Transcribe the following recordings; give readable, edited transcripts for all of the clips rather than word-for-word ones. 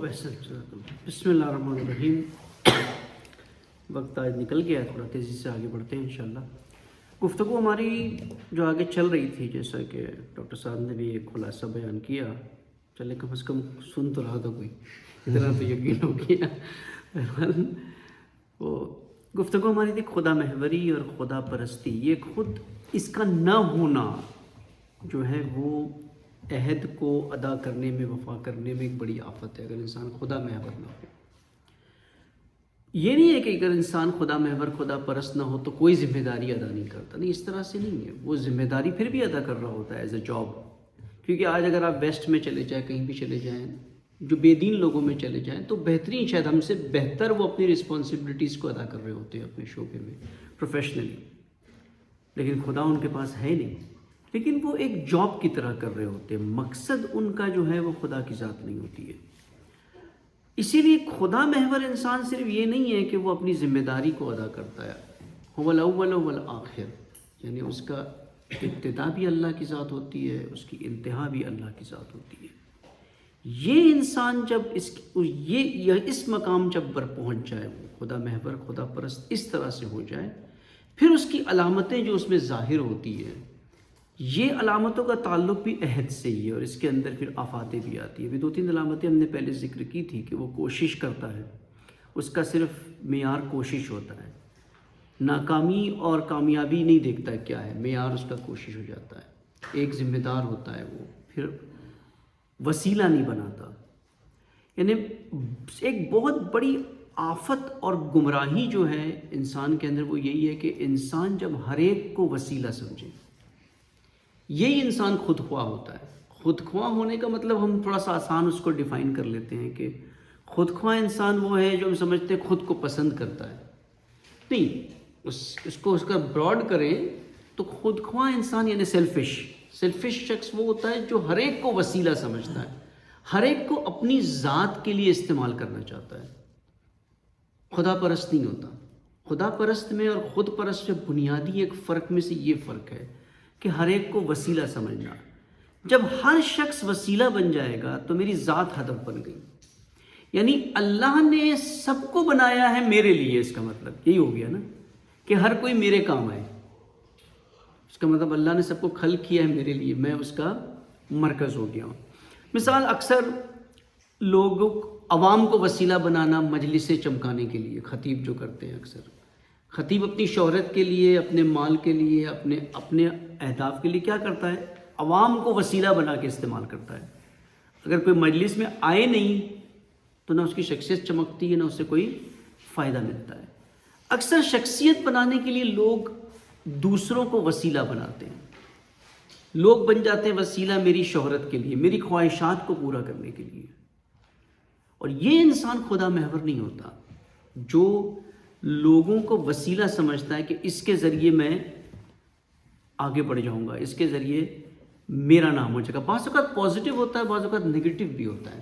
ویسے بسم اللہ الرحمن الرحیم. وقت آج نکل گیا ہے, تھوڑا تیزی سے آگے بڑھتے ہیں انشاءاللہ. گفتگو ہماری جو آگے چل رہی تھی, جیسا کہ ڈاکٹر صاحب نے بھی ایک خلاصہ بیان کیا, چلے کم از کم سن تو رہا تھا کوئی, اتنا تو یقین ہو گیا. وہ گفتگو ہماری تھی خدا محوری اور خدا پرستی. یہ خود اس کا نہ ہونا جو ہے وہ عہد کو ادا کرنے میں, وفا کرنے میں ایک بڑی آفت ہے. اگر انسان خدا محور نہ ہو, یہ نہیں ہے کہ اگر انسان خدا محور خدا پرست نہ ہو تو کوئی ذمہ داری ادا نہیں کرتا, نہیں, اس طرح سے نہیں ہے. وہ ذمہ داری پھر بھی ادا کر رہا ہوتا ہے ایز اے جاب. کیونکہ آج اگر آپ ویسٹ میں چلے جائیں, کہیں بھی چلے جائیں, جو بے دین لوگوں میں چلے جائیں, تو بہترین, شاید ہم سے بہتر وہ اپنی رسپانسبلٹیز کو ادا کر رہے ہوتے ہیں اپنے شعبے میں پروفیشنلی. لیکن خدا ان کے پاس ہے نہیں, لیکن وہ ایک جاب کی طرح کر رہے ہوتے ہیں. مقصد ان کا جو ہے وہ خدا کی ذات نہیں ہوتی ہے. اسی لیے خدا محور انسان صرف یہ نہیں ہے کہ وہ اپنی ذمہ داری کو ادا کرتا ہے, هو الاول والآخر, یعنی اس کا ابتدا بھی اللہ کی ذات ہوتی ہے, اس کی انتہا بھی اللہ کی ذات ہوتی ہے. یہ انسان جب اس مقام جب پر پہنچ جائے, وہ خدا محور خدا پرست اس طرح سے ہو جائے, پھر اس کی علامتیں جو اس میں ظاہر ہوتی ہے, یہ علامتوں کا تعلق بھی عہد سے ہی ہے, اور اس کے اندر پھر آفاتیں بھی آتی ہیں. بھی 2-3 علامتیں ہم نے پہلے ذکر کی تھی کہ وہ کوشش کرتا ہے, اس کا صرف معیار کوشش ہوتا ہے, ناکامی اور کامیابی نہیں دیکھتا ہے کیا ہے, معیار اس کا کوشش ہو جاتا ہے. ایک ذمہ دار ہوتا ہے وہ, پھر وسیلہ نہیں بناتا. یعنی ایک بہت بڑی آفت اور گمراہی جو ہے انسان کے اندر وہ یہی ہے کہ انسان جب ہر ایک کو وسیلہ سمجھے, یہی انسان خود خواہ ہوتا ہے. خود خواہ ہونے کا مطلب ہم تھوڑا سا آسان اس کو ڈیفائن کر لیتے ہیں کہ خود خواہ انسان وہ ہے جو ہم سمجھتے ہیں خود کو پسند کرتا ہے. نہیں, اس کو اس کا براڈ کریں تو خود خواہ انسان یعنی سیلفش شخص وہ ہوتا ہے جو ہر ایک کو وسیلہ سمجھتا ہے, ہر ایک کو اپنی ذات کے لیے استعمال کرنا چاہتا ہے. خدا پرست نہیں ہوتا. خدا پرست میں اور خود پرست میں بنیادی ایک فرق میں سے یہ فرق ہے کہ ہر ایک کو وسیلہ سمجھنا. جب ہر شخص وسیلہ بن جائے گا تو میری ذات ہدف بن گئی. یعنی اللہ نے سب کو بنایا ہے میرے لیے, اس کا مطلب یہی ہو گیا نا کہ ہر کوئی میرے کام آئے. اس کا مطلب اللہ نے سب کو خلق کیا ہے میرے لیے, میں اس کا مرکز ہو گیا ہوں. مثال, اکثر لوگ عوام کو وسیلہ بنانا مجلسیں چمکانے کے لیے, خطیب جو کرتے ہیں, اکثر خطیب اپنی شہرت کے لیے, اپنے مال کے لیے, اپنے اہداف کے لیے کیا کرتا ہے, عوام کو وسیلہ بنا کے استعمال کرتا ہے. اگر کوئی مجلس میں آئے نہیں تو نہ اس کی شخصیت چمکتی ہے, نہ اس سے کوئی فائدہ ملتا ہے. اکثر شخصیت بنانے کے لیے لوگ دوسروں کو وسیلہ بناتے ہیں. لوگ بن جاتے ہیں وسیلہ میری شہرت کے لیے, میری خواہشات کو پورا کرنے کے لیے. اور یہ انسان خدا محور نہیں ہوتا جو لوگوں کو وسیلہ سمجھتا ہے کہ اس کے ذریعے میں آگے بڑھ جاؤں گا, اس کے ذریعے میرا نام ہو جائے گا. بعض اوقات پازیٹیو ہوتا ہے, بعض اوقات نگیٹیو بھی ہوتا ہے.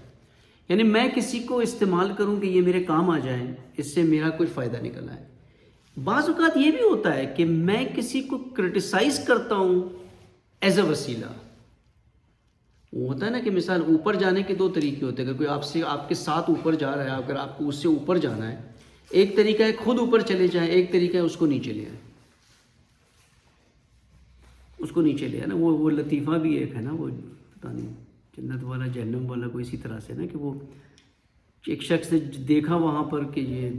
یعنی میں کسی کو استعمال کروں کہ یہ میرے کام آ جائیں, اس سے میرا کوئی فائدہ نکل آئے. بعض اوقات یہ بھی ہوتا ہے کہ میں کسی کو کرٹیسائز کرتا ہوں ایز اے وسیلہ. وہ ہوتا ہے نا کہ مثال اوپر جانے کے 2 طریقے ہوتے ہیں. اگر کوئی آپ کے ساتھ اوپر جا رہا ہے, اگر آپ کو اس سے اوپر جانا ہے, ایک طریقہ ہے خود اوپر چلے جائیں, ایک طریقہ ہے اس کو نیچے لے آئیں. اس کو نیچے لے آئے نا, وہ لطیفہ بھی ایک ہے نا, وہ پتہ نہیں جنت والا جہنم والا کو اسی طرح سے نا, کہ وہ ایک شخص نے دیکھا وہاں پر کہ یہ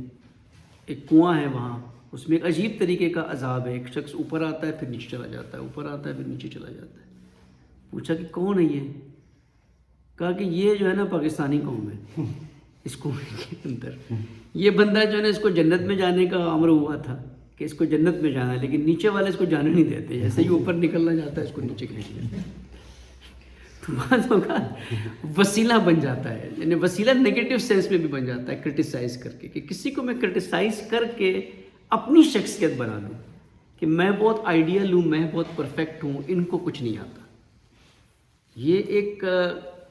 ایک کنواں ہے وہاں, اس میں ایک عجیب طریقے کا عذاب ہے. ایک شخص اوپر آتا ہے پھر نیچے چلا جاتا ہے, اوپر آتا ہے پھر نیچے چلا جاتا ہے. پوچھا کہ کون ہے یہ؟ کہا کہ یہ جو ہے نا پاکستانی قوم ہے, اس کنویں کے اندر یہ بندہ جو ہے نا, اس کو جنت میں جانے کا امر ہوا تھا کہ اس کو جنت میں جانا ہے, لیکن نیچے والے اس کو جانے نہیں دیتے. جیسے ہی اوپر نکلنا چاہتا ہے اس کو نیچے کھینچ لیتے ہیں. تو بعض اوقات وسیلہ بن جاتا ہے, یعنی وسیلہ نگیٹو سینس میں بھی بن جاتا ہے کرٹیسائز کر کے, کہ کسی کو میں کرٹیسائز کر کے اپنی شخصیت بنا لوں کہ میں بہت آئیڈیل ہوں, میں بہت پرفیکٹ ہوں, ان کو کچھ نہیں آتا. یہ ایک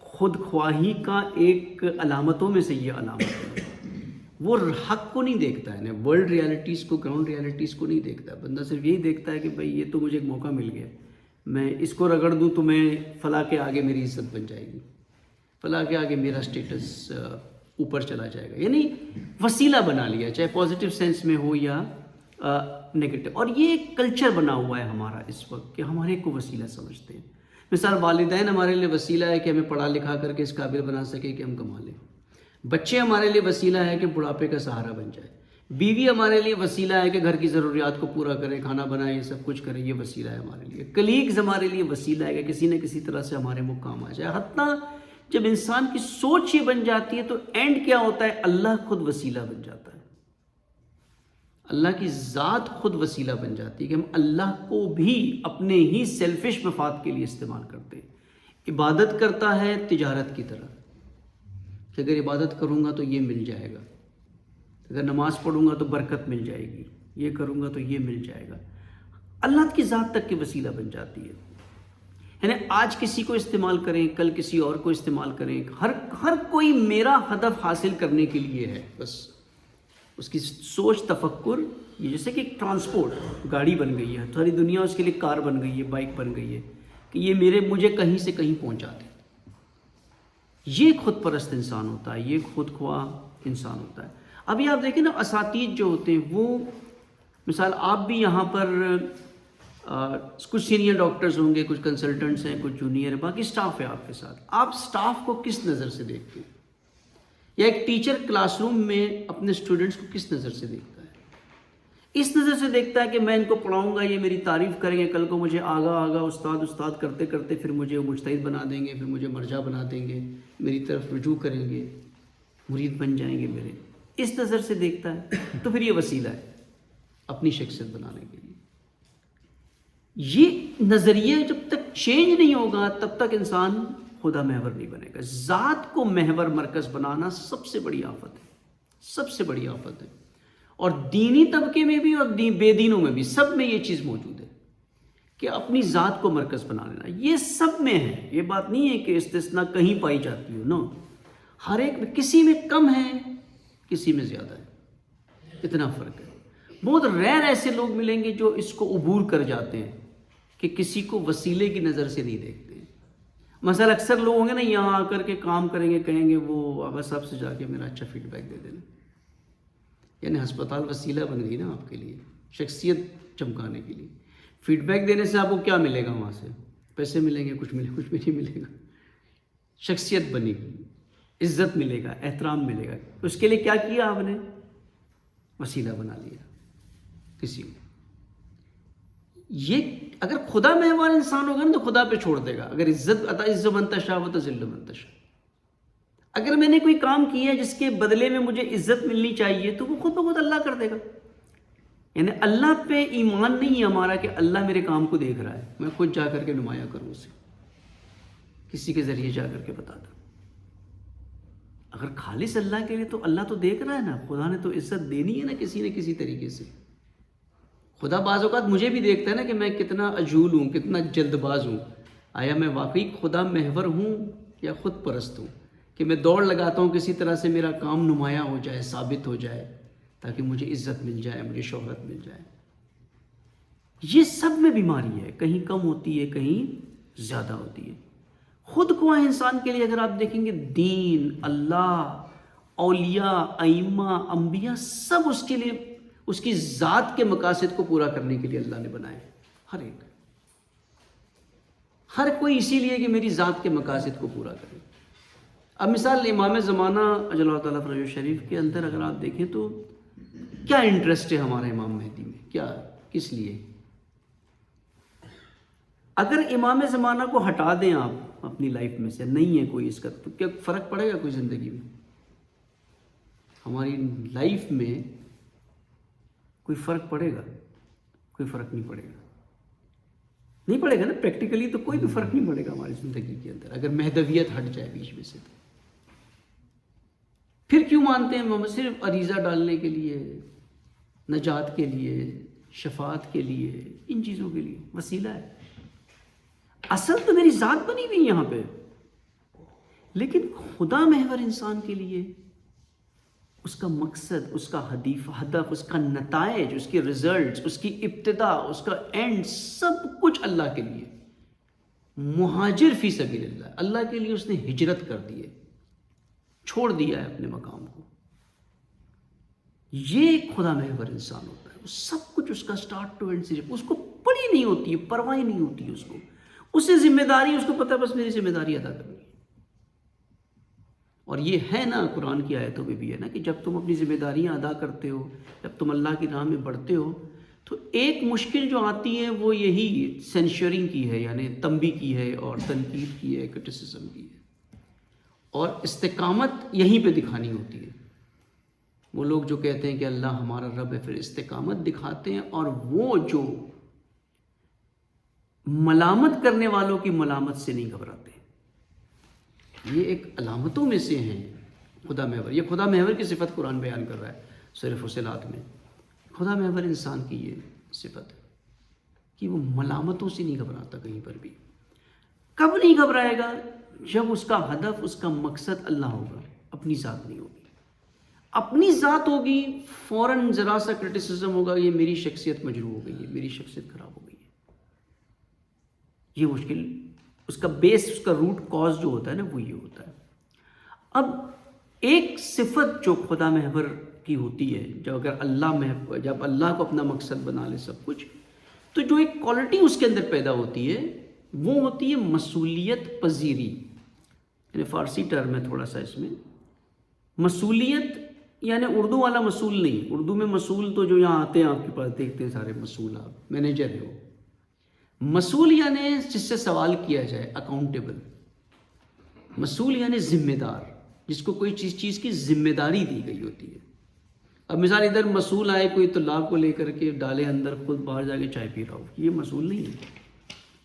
خود خواہی کا ایک علامتوں میں سے یہ علامت ہے. وہ حق کو نہیں دیکھتا ہے, ورلڈ ریالٹیز کو, گراؤنڈ ریالٹیز کو نہیں دیکھتا. بندہ صرف یہی دیکھتا ہے کہ بھائی یہ تو مجھے ایک موقع مل گیا, میں اس کو رگڑ دوں تو میں فلاں کے آگے میری عزت بن جائے گی, فلاں کے آگے میرا سٹیٹس اوپر چلا جائے گا، یعنی وسیلہ بنا لیا، چاہے پازیٹیو سینس میں ہو یا نگیٹو. اور یہ ایک کلچر بنا ہوا ہے ہمارا اس وقت کہ ہمارے کو وسیلہ سمجھتے ہیں. مثال والدین ہمارے لیے وسیلہ ہے کہ ہمیں پڑھا لکھا کر کے اس قابل بنا سکے کہ ہم کما لیں. بچے ہمارے لیے وسیلہ ہے کہ بڑھاپے کا سہارا بن جائے. بیوی ہمارے لیے وسیلہ ہے کہ گھر کی ضروریات کو پورا کرے، کھانا بنائے، سب کچھ کرے، یہ وسیلہ ہے ہمارے لیے. کلیگز ہمارے لیے وسیلہ ہے کہ کسی نہ کسی طرح سے ہمارے منہ کام آ جائے. حتیٰ جب انسان کی سوچ یہ بن جاتی ہے تو اینڈ کیا ہوتا ہے؟ اللہ خود وسیلہ بن جاتا ہے. اللہ کی ذات خود وسیلہ بن جاتی ہے کہ ہم اللہ کو بھی اپنے ہی سیلفش مفاد کے لیے استعمال کرتے ہیں. عبادت کرتا ہے تجارت کی طرح کہ اگر عبادت کروں گا تو یہ مل جائے گا، اگر نماز پڑھوں گا تو برکت مل جائے گی، یہ کروں گا تو یہ مل جائے گا. اللہ کی ذات تک کی وسیلہ بن جاتی ہے. یعنی آج کسی کو استعمال کریں، کل کسی اور کو استعمال کریں، ہر کوئی میرا ہدف حاصل کرنے کے لیے ہے. بس اس کی سوچ، تفکر، یہ جیسے کہ ٹرانسپورٹ گاڑی بن گئی ہے، ساری دنیا اس کے لیے کار بن گئی ہے، بائک بن گئی ہے کہ یہ مجھے کہیں سے کہیں پہنچا دے. یہ خود پرست انسان ہوتا ہے، یہ خود خواہ انسان ہوتا ہے. ابھی آپ دیکھیں نا، اساتید جو ہوتے ہیں وہ، مثال آپ بھی یہاں پر کچھ سینئر ڈاکٹرز ہوں گے، کچھ کنسلٹنٹس ہیں، کچھ جونیئر ہیں، باقی سٹاف ہے آپ کے ساتھ. آپ سٹاف کو کس نظر سے دیکھتے ہیں؟ یا ایک ٹیچر کلاس روم میں اپنے اسٹوڈنٹس کو کس نظر سے دیکھتا ہے؟ اس نظر سے دیکھتا ہے کہ میں ان کو پڑھاؤں گا، یہ میری تعریف کریں گے، کل کو مجھے آگا استاد کرتے کرتے پھر مجھے مجتہد بنا دیں گے، پھر مجھے مرجع بنا دیں گے، میری طرف رجوع کریں گے، مرید بن جائیں گے میرے. اس نظر سے دیکھتا ہے تو پھر یہ وسیلہ ہے اپنی شخصیت بنانے کے لیے. یہ نظریہ جب تک چینج نہیں ہوگا تب تک انسان خدا محور نہیں بنے گا. ذات کو محور مرکز بنانا سب سے بڑی آفت ہے، سب سے بڑی آفت ہے. اور دینی طبقے میں بھی اور بے دینوں میں بھی، سب میں یہ چیز موجود ہے کہ اپنی ذات کو مرکز بنا لینا. یہ سب میں ہے، یہ بات نہیں ہے کہ استثناء کہیں پائی جاتی ہو، نو. ہر ایک میں، کسی میں کم ہے، کسی میں زیادہ ہے، اتنا فرق ہے. بہت ریئر ایسے لوگ ملیں گے جو اس کو عبور کر جاتے ہیں کہ کسی کو وسیلے کی نظر سے نہیں دیکھتے. مثلا اکثر لوگ ہوں گے نا، یہاں آ کر کے کام کریں گے، کہیں گے وہ آبا صاحب سے جا کے میرا اچھا فیڈ بیک دے دینا. یعنی ہسپتال وسیلہ بن گئی نا آپ کے لیے، شخصیت چمکانے کے لیے. فیڈ بیک دینے سے آپ کو کیا ملے گا؟ وہاں سے پیسے ملیں گے، کچھ بھی نہیں ملے گا. شخصیت بنے گی، عزت ملے گا، احترام ملے گا. اس کے لیے کیا کیا آپ نے؟ وسیلہ بنا لیا کسی کو. یہ اگر خدا محور انسان ہوگا نا تو خدا پہ چھوڑ دے گا. اگر عز من تشاء و تذل من تشاء، اگر میں نے کوئی کام کیا ہے جس کے بدلے میں مجھے عزت ملنی چاہیے تو وہ خود بخود اللہ کر دے گا. یعنی اللہ پہ ایمان نہیں ہے ہمارا کہ اللہ میرے کام کو دیکھ رہا ہے، میں خود جا کر کے نمایاں کروں، اسے کسی کے ذریعے جا کر کے بتا دوں. اگر خالص اللہ کے لیے تو اللہ تو دیکھ رہا ہے نا، خدا نے تو عزت دینی ہے نا کسی طریقے سے. خدا بعض اوقات مجھے بھی دیکھتا ہے نا کہ میں کتنا عجول ہوں، کتنا جلد باز ہوں. آیا میں واقعی خدا محور ہوں یا خود پرست ہوں کہ میں دوڑ لگاتا ہوں کسی طرح سے میرا کام نمایاں ہو جائے، ثابت ہو جائے، تاکہ مجھے عزت مل جائے، مجھے شہرت مل جائے. یہ سب میں بیماری ہے، کہیں کم ہوتی ہے، کہیں زیادہ ہوتی ہے. خود کو انسان کے لیے اگر آپ دیکھیں گے، دین، اللہ، اولیاء، ائمہ، انبیاء، سب اس کے لیے، اس کی ذات کے مقاصد کو پورا کرنے کے لیے اللہ نے بنائے. ہر کوئی اسی لیے کہ میری ذات کے مقاصد کو پورا کرے. اب مثال امام زمانہ اجل اللہ تعالیٰ فرجہ شریف کے اندر اگر آپ دیکھیں تو کیا انٹرسٹ ہے ہمارے امام مہدی میں؟ کیا، کس لیے؟ اگر امام زمانہ کو ہٹا دیں آپ اپنی لائف میں سے، نہیں ہے کوئی اس کا، تو کیا فرق پڑے گا کوئی زندگی میں؟ ہماری لائف میں کوئی فرق پڑے گا؟ کوئی فرق نہیں پڑے گا. نہیں پڑے گا نا، پریکٹیکلی تو کوئی بھی فرق نہیں پڑے گا ہماری زندگی کے اندر اگر مہدویت ہٹ جائے بیچ میں سے. تو پھر کیوں مانتے ہیں محمد؟ صرف عریضہ ڈالنے کے لیے، نجات کے لیے، شفاعت کے لیے، ان چیزوں کے لیے. وسیلہ ہے. اصل تو میری ذات بنی ہوئی یہاں پہ، لیکن خدا محور انسان کے لیے اس کا مقصد، اس کا ہدف، اس کا نتائج، اس کے ریزلٹس، اس کی ابتدا، اس کا اینڈ، سب کچھ اللہ کے لیے. مہاجر فی سبیل اللہ، اللہ کے لیے اس نے ہجرت کر دی ہے چھوڑ دیا ہے اپنے مقام کو. یہ ایک خدا محور انسان ہوتا ہے. سب کچھ اس کا سٹارٹ ٹو اینڈ صرف اس کو پڑی نہیں ہوتی ہے، پرواہ نہیں ہوتی ہے اس کو. اسے ذمہ داری، اس کو پتہ ہے بس میری ذمہ داری ادا کرنی ہے. اور یہ ہے نا قرآن کی آیتوں میں بھی ہے نا کہ جب تم اپنی ذمہ داریاں ادا کرتے ہو، جب تم اللہ کی راہ میں بڑھتے ہو، تو ایک مشکل جو آتی ہے وہ یہی سینشرنگ کی ہے، یعنی تنبیہ کی ہے اور تنقید کی ہے، کرٹیسزم کی ہے. اور استقامت یہیں پہ دکھانی ہوتی ہے. وہ لوگ جو کہتے ہیں کہ اللہ ہمارا رب ہے، پھر استقامت دکھاتے ہیں، اور وہ جو ملامت کرنے والوں کی ملامت سے نہیں گھبراتے. یہ ایک علامتوں میں سے ہیں خدا محور. یہ خدا محور کی صفت قرآن بیان کر رہا ہے سورہ فصلات میں. خدا محور انسان کی یہ صفت ہے کہ وہ ملامتوں سے نہیں گھبراتا کہیں پر بھی. کب نہیں گھبرائے گا؟ جب اس کا ہدف، اس کا مقصد اللہ ہوگا، اپنی ذات نہیں ہوگی. اپنی ذات ہوگی فوراً ذرا سا کرٹیسزم ہوگا، یہ میری شخصیت مجروح ہو گئی ہے، میری شخصیت خراب ہو گئی ہے. یہ مشکل، اس کا بیس، اس کا روٹ کاز جو ہوتا ہے نا وہ یہ ہوتا ہے. اب ایک صفت جو خدا محور کی ہوتی ہے، جب اللہ کو اپنا مقصد بنا لے سب کچھ، تو جو ایک کوالٹی اس کے اندر پیدا ہوتی ہے وہ ہوتی ہے مسئولیت پذیری. یعنی فارسی ٹرم ہے تھوڑا سا اس میں. مسئولیت یعنی اردو والا مسئول نہیں. اردو میں مسئول تو جو یہاں آتے ہیں آپ کے پاس دیکھتے ہیں سارے مسئول، آپ مینیجر ہے. وہ مسئول یعنی جس سے سوال کیا جائے، اکاؤنٹیبل. مسئول یعنی ذمہ دار، جس کو کوئی چیز کی ذمہ داری دی گئی ہوتی ہے. اب مثال ادھر مسئول آئے کوئی طلاب کو لے کر کے ڈالے اندر، خود باہر جا کے چائے پی رہا ہو، یہ مسئول نہیں ہے.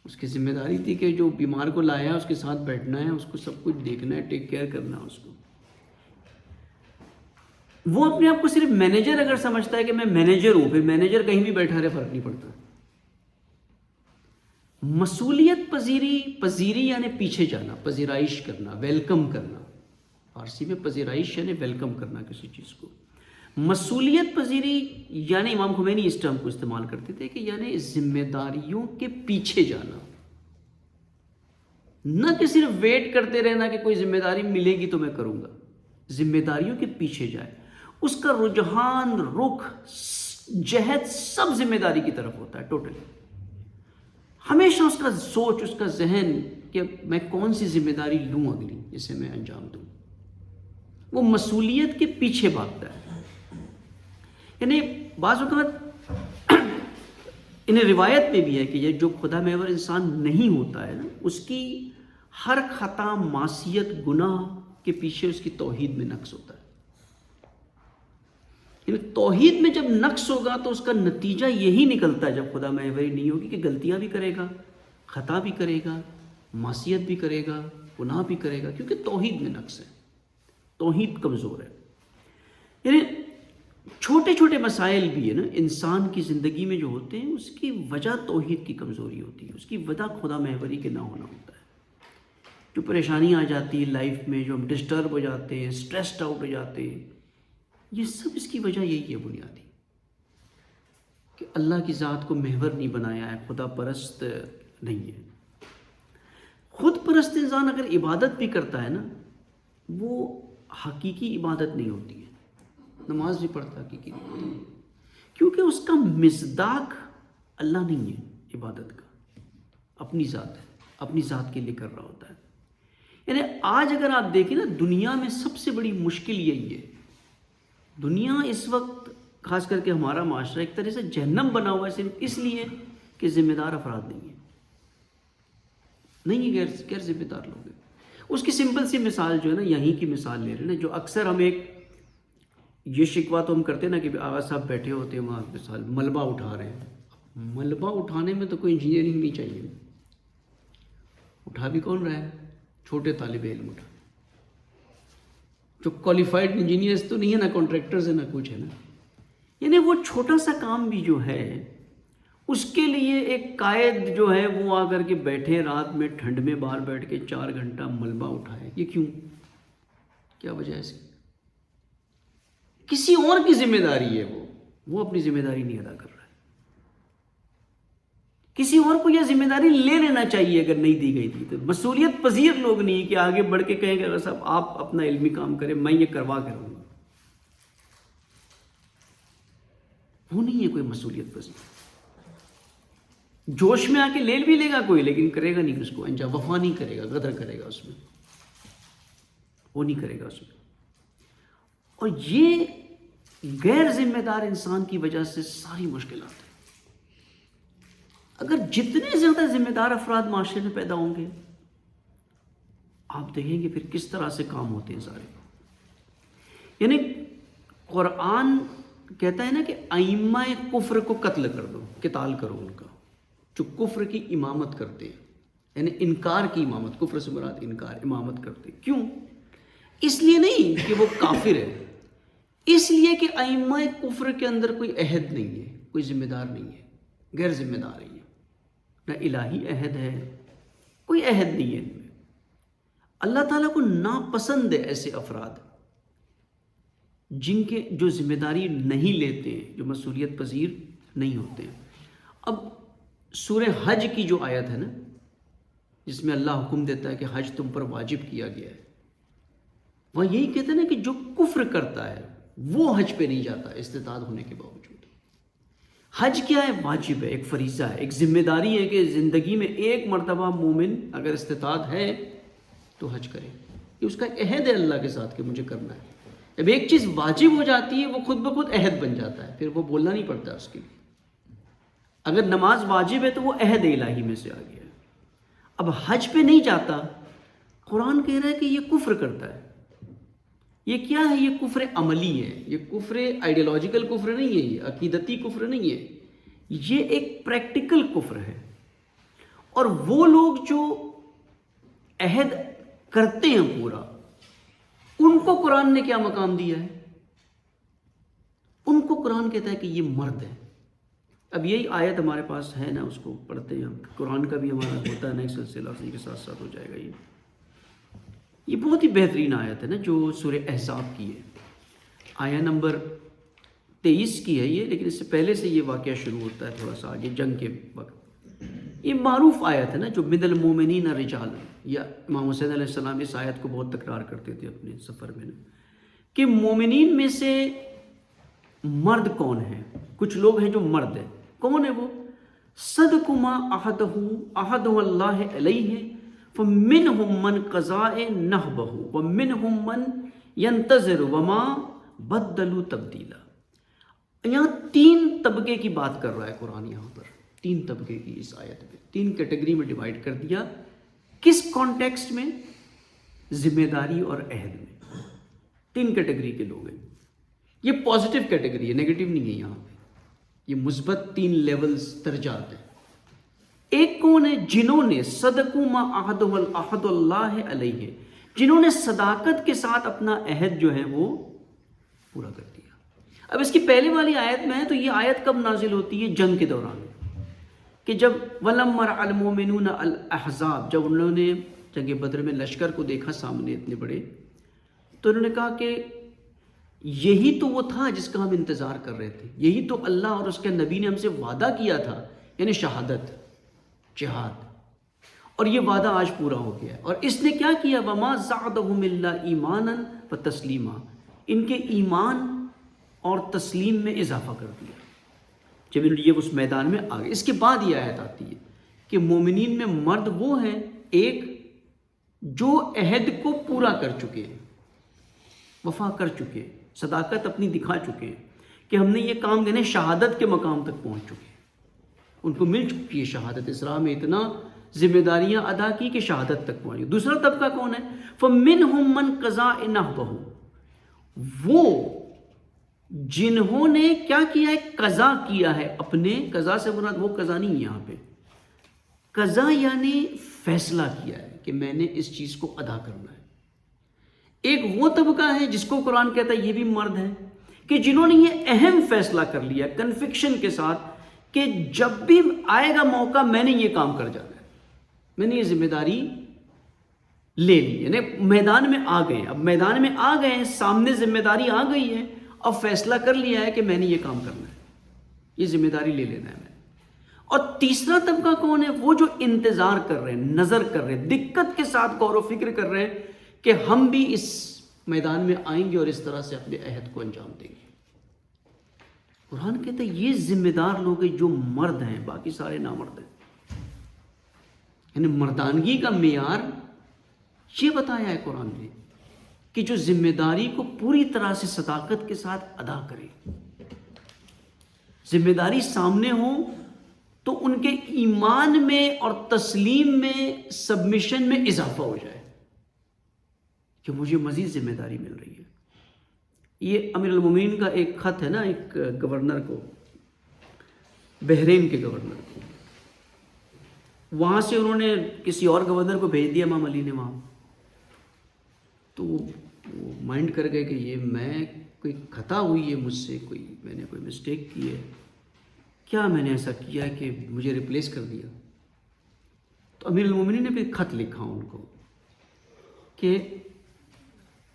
اس کی ذمہ داری تھی کہ جو بیمار کو لایا ہے اس کے ساتھ بیٹھنا ہے، اس کو سب کچھ دیکھنا ہے، ٹیک کیئر کرنا ہے اس کو. وہ اپنے آپ کو صرف مینیجر اگر سمجھتا ہے کہ میں مینیجر ہوں، پھر مینیجر کہیں بھی بیٹھا رہے فرق نہیں پڑتا. مسئولیت پذیری یعنی پیچھے جانا، پذیرائش کرنا، ویلکم کرنا. فارسی میں پذیرائش یعنی ویلکم کرنا کسی چیز کو. مسئولیت پذیری یعنی امام خمینی اس ٹرم کو استعمال کرتے تھے کہ یعنی ذمہ داریوں کے پیچھے جانا. نہ کہ صرف ویٹ کرتے رہنا کہ کوئی ذمہ داری ملے گی تو میں کروں گا. ذمہ داریوں کے پیچھے جائے. اس کا رجحان، رخ، جہد سب ذمہ داری کی طرف ہوتا ہے ٹوٹلی. ہمیشہ اس کا سوچ، اس کا ذہن کہ میں کون سی ذمہ داری لوں اگلی، جسے میں انجام دوں. وہ مسئولیت کے پیچھے بھاگتا ہے. یعنی بعض اوقات انہیں روایت میں بھی ہے کہ یہ جو خدا محور انسان نہیں ہوتا ہے نا، اس کی ہر خطا، معصیت، گناہ کے پیچھے اس کی توحید میں نقص ہوتا ہے. یعنی توحید میں جب نقص ہوگا تو اس کا نتیجہ یہی نکلتا ہے، جب خدا محوری نہیں ہوگی، کہ غلطیاں بھی کرے گا، خطا بھی کرے گا، معصیت بھی کرے گا، گناہ بھی کرے گا، کیونکہ توحید میں نقص ہے، توحید کمزور ہے. یعنی چھوٹے چھوٹے مسائل بھی ہے نا انسان کی زندگی میں جو ہوتے ہیں، اس کی وجہ توحید کی کمزوری ہوتی ہے، اس کی وجہ خدا محوری کے نہ ہونا ہوتا ہے. جو پریشانی آ جاتی ہے لائف میں، جو ہم ڈسٹرب ہو جاتے ہیں، سٹریسڈ آؤٹ ہو جاتے ہیں، یہ سب اس کی وجہ یہی ہے بنیادی، کہ اللہ کی ذات کو محور نہیں بنایا ہے، خدا پرست نہیں ہے. خود پرست انسان اگر عبادت بھی کرتا ہے نا، وہ حقیقی عبادت نہیں ہوتی ہے. نماز بھی پڑھتا حقیقی نہیں ہوتی، کیونکہ اس کا مصداق اللہ نہیں ہے عبادت کا، اپنی ذات ہے، اپنی ذات کے لیے کر رہا ہوتا ہے. یعنی آج اگر آپ دیکھیں نا، دنیا میں سب سے بڑی مشکل یہی ہے. دنیا اس وقت، خاص کر کے ہمارا معاشرہ، ایک طرح سے جہنم بنا ہوا ہے صرف اس لیے کہ ذمہ دار افراد نہیں ہے غیر ذمہ دار لوگ ہیں. اس کی سمپل سی مثال جو ہے نا، یہیں کی مثال لے رہے ہیں نا، جو اکثر ہم ایک یہ شکوہ تو ہم کرتے ہیں نا کہ آغا صاحب بیٹھے ہوتے ہیں وہاں، مثال ملبہ اٹھا رہے ہیں. ملبہ اٹھانے میں تو کوئی انجینئرنگ نہیں چاہیے. اٹھا بھی کون رہا ہے؟ چھوٹے طالب علم اٹھا، جو کوالیفائڈ انجینئرز تو نہیں ہے، نہ کانٹریکٹرز ہیں، نہ کچھ ہے نا. یعنی وہ چھوٹا سا کام بھی جو ہے، اس کے لیے ایک قائد جو ہے وہ آ کر کے بیٹھے رات میں ٹھنڈ میں باہر بیٹھ کے 4 گھنٹہ ملبہ اٹھائے. یہ کیوں؟ کیا وجہ ہے اس کی؟ کسی اور کی ذمہ داری ہے، وہ اپنی ذمہ داری نہیں ادا کر رہا ہے. کسی اور کو یہ ذمہ داری لے لینا چاہیے اگر نہیں دی گئی تھی تو. مسئولیت پذیر لوگ نہیں کہ آگے بڑھ کے کہیں کہ اگر صاحب آپ اپنا علمی کام کریں، میں یہ کروا کے رہوں گا. وہ نہیں ہے کوئی مسئولیت پذیر. جوش میں آ کے لے بھی لے گا کوئی، لیکن کرے گا نہیں اس کو انجام، وفا نہیں کرے گا، غدر کرے گا اس میں، وہ نہیں کرے گا اس میں. اور یہ غیر ذمہ دار انسان کی وجہ سے ساری مشکلات ہیں. اگر جتنے زیادہ ذمہ دار افراد معاشرے میں پیدا ہوں گے، آپ دیکھیں گے پھر کس طرح سے کام ہوتے ہیں سارے. یعنی قرآن کہتا ہے نا کہ ائمہ کفر کو قتل کر دو، قتال کرو ان کا، جو کفر کی امامت کرتے ہیں، یعنی انکار کی امامت. کفر سے مراد انکار، امامت کرتے ہیں. کیوں؟ اس لیے نہیں کہ وہ کافر ہے، اس لیے کہ ائمہ کفر کے اندر کوئی عہد نہیں ہے، کوئی ذمہ دار نہیں ہے، غیر ذمہ دار ہے. نہ الہی عہد ہے، کوئی عہد نہیں ہے ان میں. اللہ تعالیٰ کو ناپسند ہے ایسے افراد جن کے جو ذمہ داری نہیں لیتے ہیں، جو مسئولیت پذیر نہیں ہوتے ہیں. اب سورہ حج کی جو آیت ہے نا، جس میں اللہ حکم دیتا ہے کہ حج تم پر واجب کیا گیا ہے، وہ یہی کہتے ہیں نا کہ جو کفر کرتا ہے وہ حج پہ نہیں جاتا استطاعت ہونے کے باوجود. حج کیا ہے؟ واجب ہے، ایک فریضہ ہے، ایک ذمہ داری ہے کہ زندگی میں ایک مرتبہ مومن اگر استطاعت ہے تو حج کرے. یہ اس کا عہد ہے اللہ کے ساتھ کہ مجھے کرنا ہے. جب ایک چیز واجب ہو جاتی ہے وہ خود بخود عہد بن جاتا ہے، پھر وہ بولنا نہیں پڑتا اس کے لیے. اگر نماز واجب ہے تو وہ عہد الہی میں سے آ گیا. اب حج پہ نہیں جاتا، قرآن کہہ رہا ہے کہ یہ کفر کرتا ہے. یہ کیا ہے؟ یہ کفر عملی ہے، یہ کفر آئیڈیالوجیکل کفر نہیں ہے، یہ عقیدتی کفر نہیں ہے، یہ ایک پریکٹیکل کفر ہے. اور وہ لوگ جو عہد کرتے ہیں پورا، ان کو قرآن نے کیا مقام دیا ہے؟ ان کو قرآن کہتا ہے کہ یہ مرد ہے. اب یہی آیت ہمارے پاس ہے نا، اس کو پڑھتے ہیں ہم. قرآن کا بھی ہمارا ہوتا ہے نا ایک سلسلہ، اسی کے ساتھ ساتھ ہو جائے گا. یہ بہت ہی بہترین آیت ہے نا جو سورہ احزاب کی ہے، آیہ نمبر 23 کی ہے یہ، لیکن اس سے پہلے سے یہ واقعہ شروع ہوتا ہے تھوڑا سا آگے جنگ کے وقت. یہ معروف آیت ہے نا جو من المومنین رجال، یا امام حسین علیہ السلام اس آیت کو بہت تکرار کرتے تھے اپنے سفر میں نا، کہ مومنین میں سے مرد کون ہیں. کچھ لوگ ہیں جو مرد ہیں. کون ہے وہ؟ صدق ما عہدہ اللہ علیہ فمنہم من قضاء نحبہ ومنہم من ینتظر وما بدلوا تبدیلا. یہاں 3 طبقے کی بات کر رہا ہے قرآن. یہاں پر 3 طبقے کی اس آیت میں 3 کیٹیگری میں ڈیوائیڈ کر دیا. کس کانٹیکسٹ میں؟ ذمہ داری اور عہد میں. 3 کیٹیگری کے لوگ ہیں. یہ پازیٹیو کیٹیگری ہے، نیگیٹو نہیں ہے. یہاں پہ یہ مثبت 3 لیولز درجات ہیں. ایک کون ہے؟ جنہوں نے صدقوا ما عہد اللہ علیہ، جنہوں نے صداقت کے ساتھ اپنا عہد جو ہے وہ پورا کر دیا. اب اس کی پہلے والی آیت میں ہے تو یہ آیت کب نازل ہوتی ہے؟ جنگ کے دوران، کہ جب وَلَمَّا رَأَى الْمُؤْمِنُونَ الْأَحْزَابَ، جب انہوں نے جنگ بدر میں لشکر کو دیکھا سامنے اتنے بڑے، تو انہوں نے کہا کہ یہی تو وہ تھا جس کا ہم انتظار کر رہے تھے، یہی تو اللہ اور اس کے نبی نے ہم سے وعدہ کیا تھا، یعنی شہادت، جہاد. اور یہ وعدہ آج پورا ہو گیا. اور اس نے کیا کیا؟ وَمَا زَادَهُمْ إِلَّا إِيمَانًا وَتَسْلِيمًا، ان کے ایمان اور تسلیم میں اضافہ کر دیا جب یہ اس میدان میں آ گئے. اس کے بعد یہ آیت آتی ہے کہ مومنین میں مرد وہ ہیں، ایک جو عہد کو پورا کر چکے ہیں، وفا کر چکے ہیں، صداقت اپنی دکھا چکے ہیں کہ ہم نے یہ کام دینے، شہادت کے مقام تک پہنچ چکے ہیں، ان کو مل چکی ہے شہادت. اسراء میں اتنا ذمہ داریاں ادا کی کہ شہادت تک پہنچی. دوسرا طبقہ کون ہے؟ فَمِنْهُمْ مَنْ قَضَاءَ نَحْبَهُ، وہ جنہوں نے کیا کیا ہے؟ قضا کیا ہے اپنے. قضا سے مراد وہ قضا نہیں ہے یہاں پہ، قضا یعنی فیصلہ کیا ہے کہ میں نے اس چیز کو ادا کرنا ہے. ایک وہ طبقہ ہے جس کو قرآن کہتا ہے یہ بھی مرد ہے، کہ جنہوں نے یہ اہم فیصلہ کر لیا کنفکشن کے ساتھ کہ جب بھی آئے گا موقع میں نے یہ کام کر جانا ہے، میں نے یہ ذمہ داری لے لی. یعنی میدان میں آ گئے، اب میدان میں آ گئے ہیں، سامنے ذمہ داری آ گئی ہے، اب فیصلہ کر لیا ہے کہ میں نے یہ کام کرنا ہے، یہ ذمہ داری لے لینا ہے میں. اور تیسرا طبقہ کون ہے؟ وہ جو انتظار کر رہے ہیں، نظر کر رہے ہیں، دقت کے ساتھ غور و فکر کر رہے ہیں کہ ہم بھی اس میدان میں آئیں گے اور اس طرح سے اپنے عہد کو انجام دیں گے۔ قرآن کہتا ہے یہ ذمہ دار لوگ ہیں جو مرد ہیں، باقی سارے نامرد ہیں۔ یعنی مردانگی کا معیار یہ بتایا ہے قرآن نے کہ جو ذمہ داری کو پوری طرح سے صداقت کے ساتھ ادا کرے، ذمہ داری سامنے ہو تو ان کے ایمان میں اور تسلیم میں، سبمیشن میں اضافہ ہو جائے کہ مجھے مزید ذمہ داری مل رہی ہے۔ یہ امیر المومنین کا ایک خط ہے نا، ایک گورنر کو، بحرین کے گورنر کو، وہاں سے انہوں نے کسی اور گورنر کو بھیج دیا امام علی نے وہاں، تو وہ مائنڈ کر گئے کہ یہ میں کوئی خطا ہوئی ہے مجھ سے، میں نے کوئی مسٹیک کی ہے، کیا میں نے ایسا کیا کہ مجھے ریپلیس کر دیا؟ تو امیر المومنین نے بھی خط لکھا ان کو کہ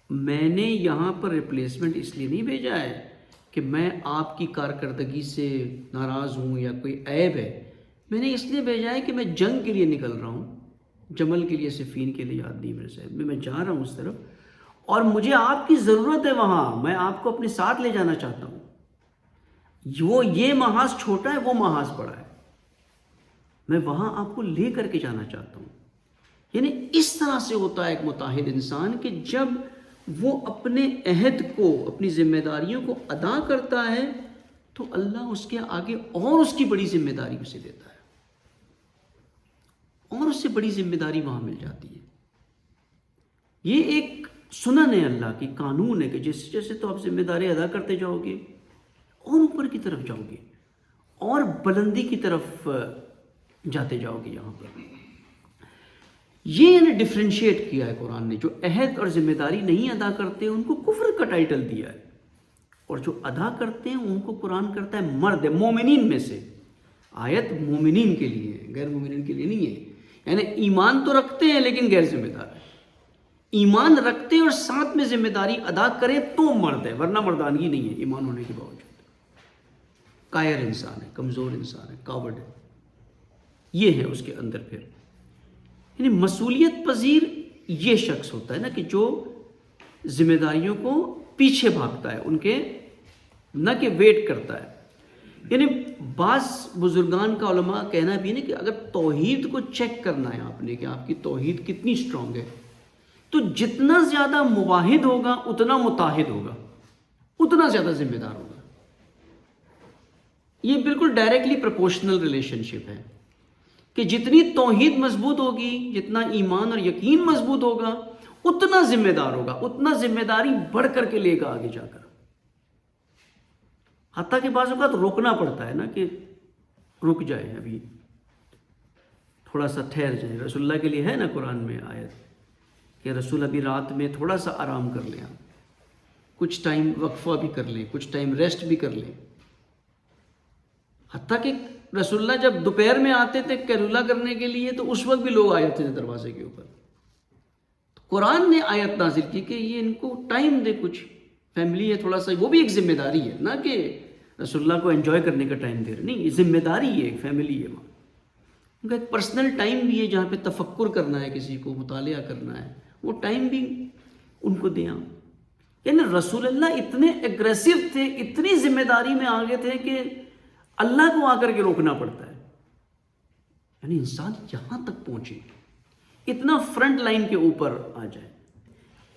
میں نے یہاں پر ریپلیسمنٹ اس لیے نہیں بھیجا ہے کہ میں آپ کی کارکردگی سے ناراض ہوں یا کوئی عیب ہے، میں نے اس لیے بھیجا ہے کہ میں جنگ کے لیے نکل رہا ہوں، جمل کے لیے، صفین کے لیے، یاد نہیں میرے صاحب میں جا رہا ہوں اس طرف، اور مجھے آپ کی ضرورت ہے وہاں، میں آپ کو اپنے ساتھ لے جانا چاہتا ہوں۔ وہ یہ محاذ چھوٹا ہے، وہ محاذ بڑا ہے، میں وہاں آپ کو لے کر کے جانا چاہتا ہوں۔ یعنی اس طرح سے ہوتا ہے ایک متحد انسان کہ جب وہ اپنے عہد کو، اپنی ذمہ داریوں کو ادا کرتا ہے تو اللہ اس کے آگے اور اس کی بڑی ذمہ داری اسے دیتا ہے، اور اس سے بڑی ذمہ داری وہاں مل جاتی ہے۔ یہ ایک سنن ہے، اللہ کی قانون ہے کہ جیسے جیسے تو آپ ذمہ داری ادا کرتے جاؤ گے اور اوپر کی طرف جاؤ گے اور بلندی کی طرف جاتے جاؤ گے۔ یہاں پر یہ ڈفرینشیٹ کیا ہے قرآن نے، جو عہد اور ذمہ داری نہیں ادا کرتے ان کو کفر کا ٹائٹل دیا ہے، اور جو ادا کرتے ہیں ان کو قرآن کرتا ہے مرد، مومنین میں سے۔ آیت مومنین کے لیے ہے، غیر مومنین کے لیے نہیں ہے۔ یعنی ایمان تو رکھتے ہیں لیکن غیر ذمہ دار ہے، ایمان رکھتے ہیں اور ساتھ میں ذمہ داری ادا کریں تو مرد ہے، ورنہ مردانگی نہیں ہے ایمان ہونے کے باوجود۔ کائر انسان ہے، کمزور انسان ہے، کاوڈ ہے، یہ ہے اس کے اندر۔ پھر یعنی مسئولیت پذیر یہ شخص ہوتا ہے نا کہ جو ذمہ داریوں کو پیچھے بھاگتا ہے ان کے، نہ کہ ویٹ کرتا ہے۔ یعنی بعض بزرگان کا علماء کہنا بھی نہیں کہ اگر توحید کو چیک کرنا ہے آپ نے کہ آپ کی توحید کتنی سٹرونگ ہے، تو جتنا زیادہ موحد ہوگا اتنا متحد ہوگا، اتنا زیادہ ذمہ دار ہوگا۔ یہ بالکل ڈائریکٹلی پروپورشنل ریلیشن شپ ہے کہ جتنی توحید مضبوط ہوگی، جتنا ایمان اور یقین مضبوط ہوگا، اتنا ذمہ دار ہوگا، اتنا ذمہ داری بڑھ کر کے لے گا آگے جا کر۔ حتیٰ کہ بعض اوقات روکنا پڑتا ہے نا کہ رک جائے، ابھی تھوڑا سا ٹھہر جائے۔ رسول اللہ کے لیے ہے نا قرآن میں آیت کہ رسول ابھی رات میں تھوڑا سا آرام کر لیں، کچھ ٹائم وقفہ بھی کر لیں، کچھ ٹائم ریسٹ بھی کر لیں۔ حتیٰ کہ رسول اللہ جب دوپہر میں آتے تھے قیلولہ کرنے کے لیے تو اس وقت بھی لوگ آ جاتے تھے دروازے کے اوپر۔ تو قرآن نے آیت نازل کی کہ یہ ان کو ٹائم دے، کچھ فیملی ہے تھوڑا سا، وہ بھی ایک ذمہ داری ہے، نہ کہ رسول اللہ کو انجوائے کرنے کا ٹائم دے رہے، نہیں، یہ ذمہ داری ہے، ایک فیملی ہے وہاں، ان کا ایک پرسنل ٹائم بھی ہے جہاں پہ تفکر کرنا ہے، کسی کو مطالعہ کرنا ہے، وہ ٹائم بھی ان کو دیں آپ۔ یعنی رسول اللہ اتنے ایگریسو تھے، اتنی ذمہ داری میں آگے تھے کہ اللہ کو آ کر کے روکنا پڑتا ہے۔ یعنی انسان یہاں تک پہنچے، اتنا فرنٹ لائن کے اوپر آ جائے۔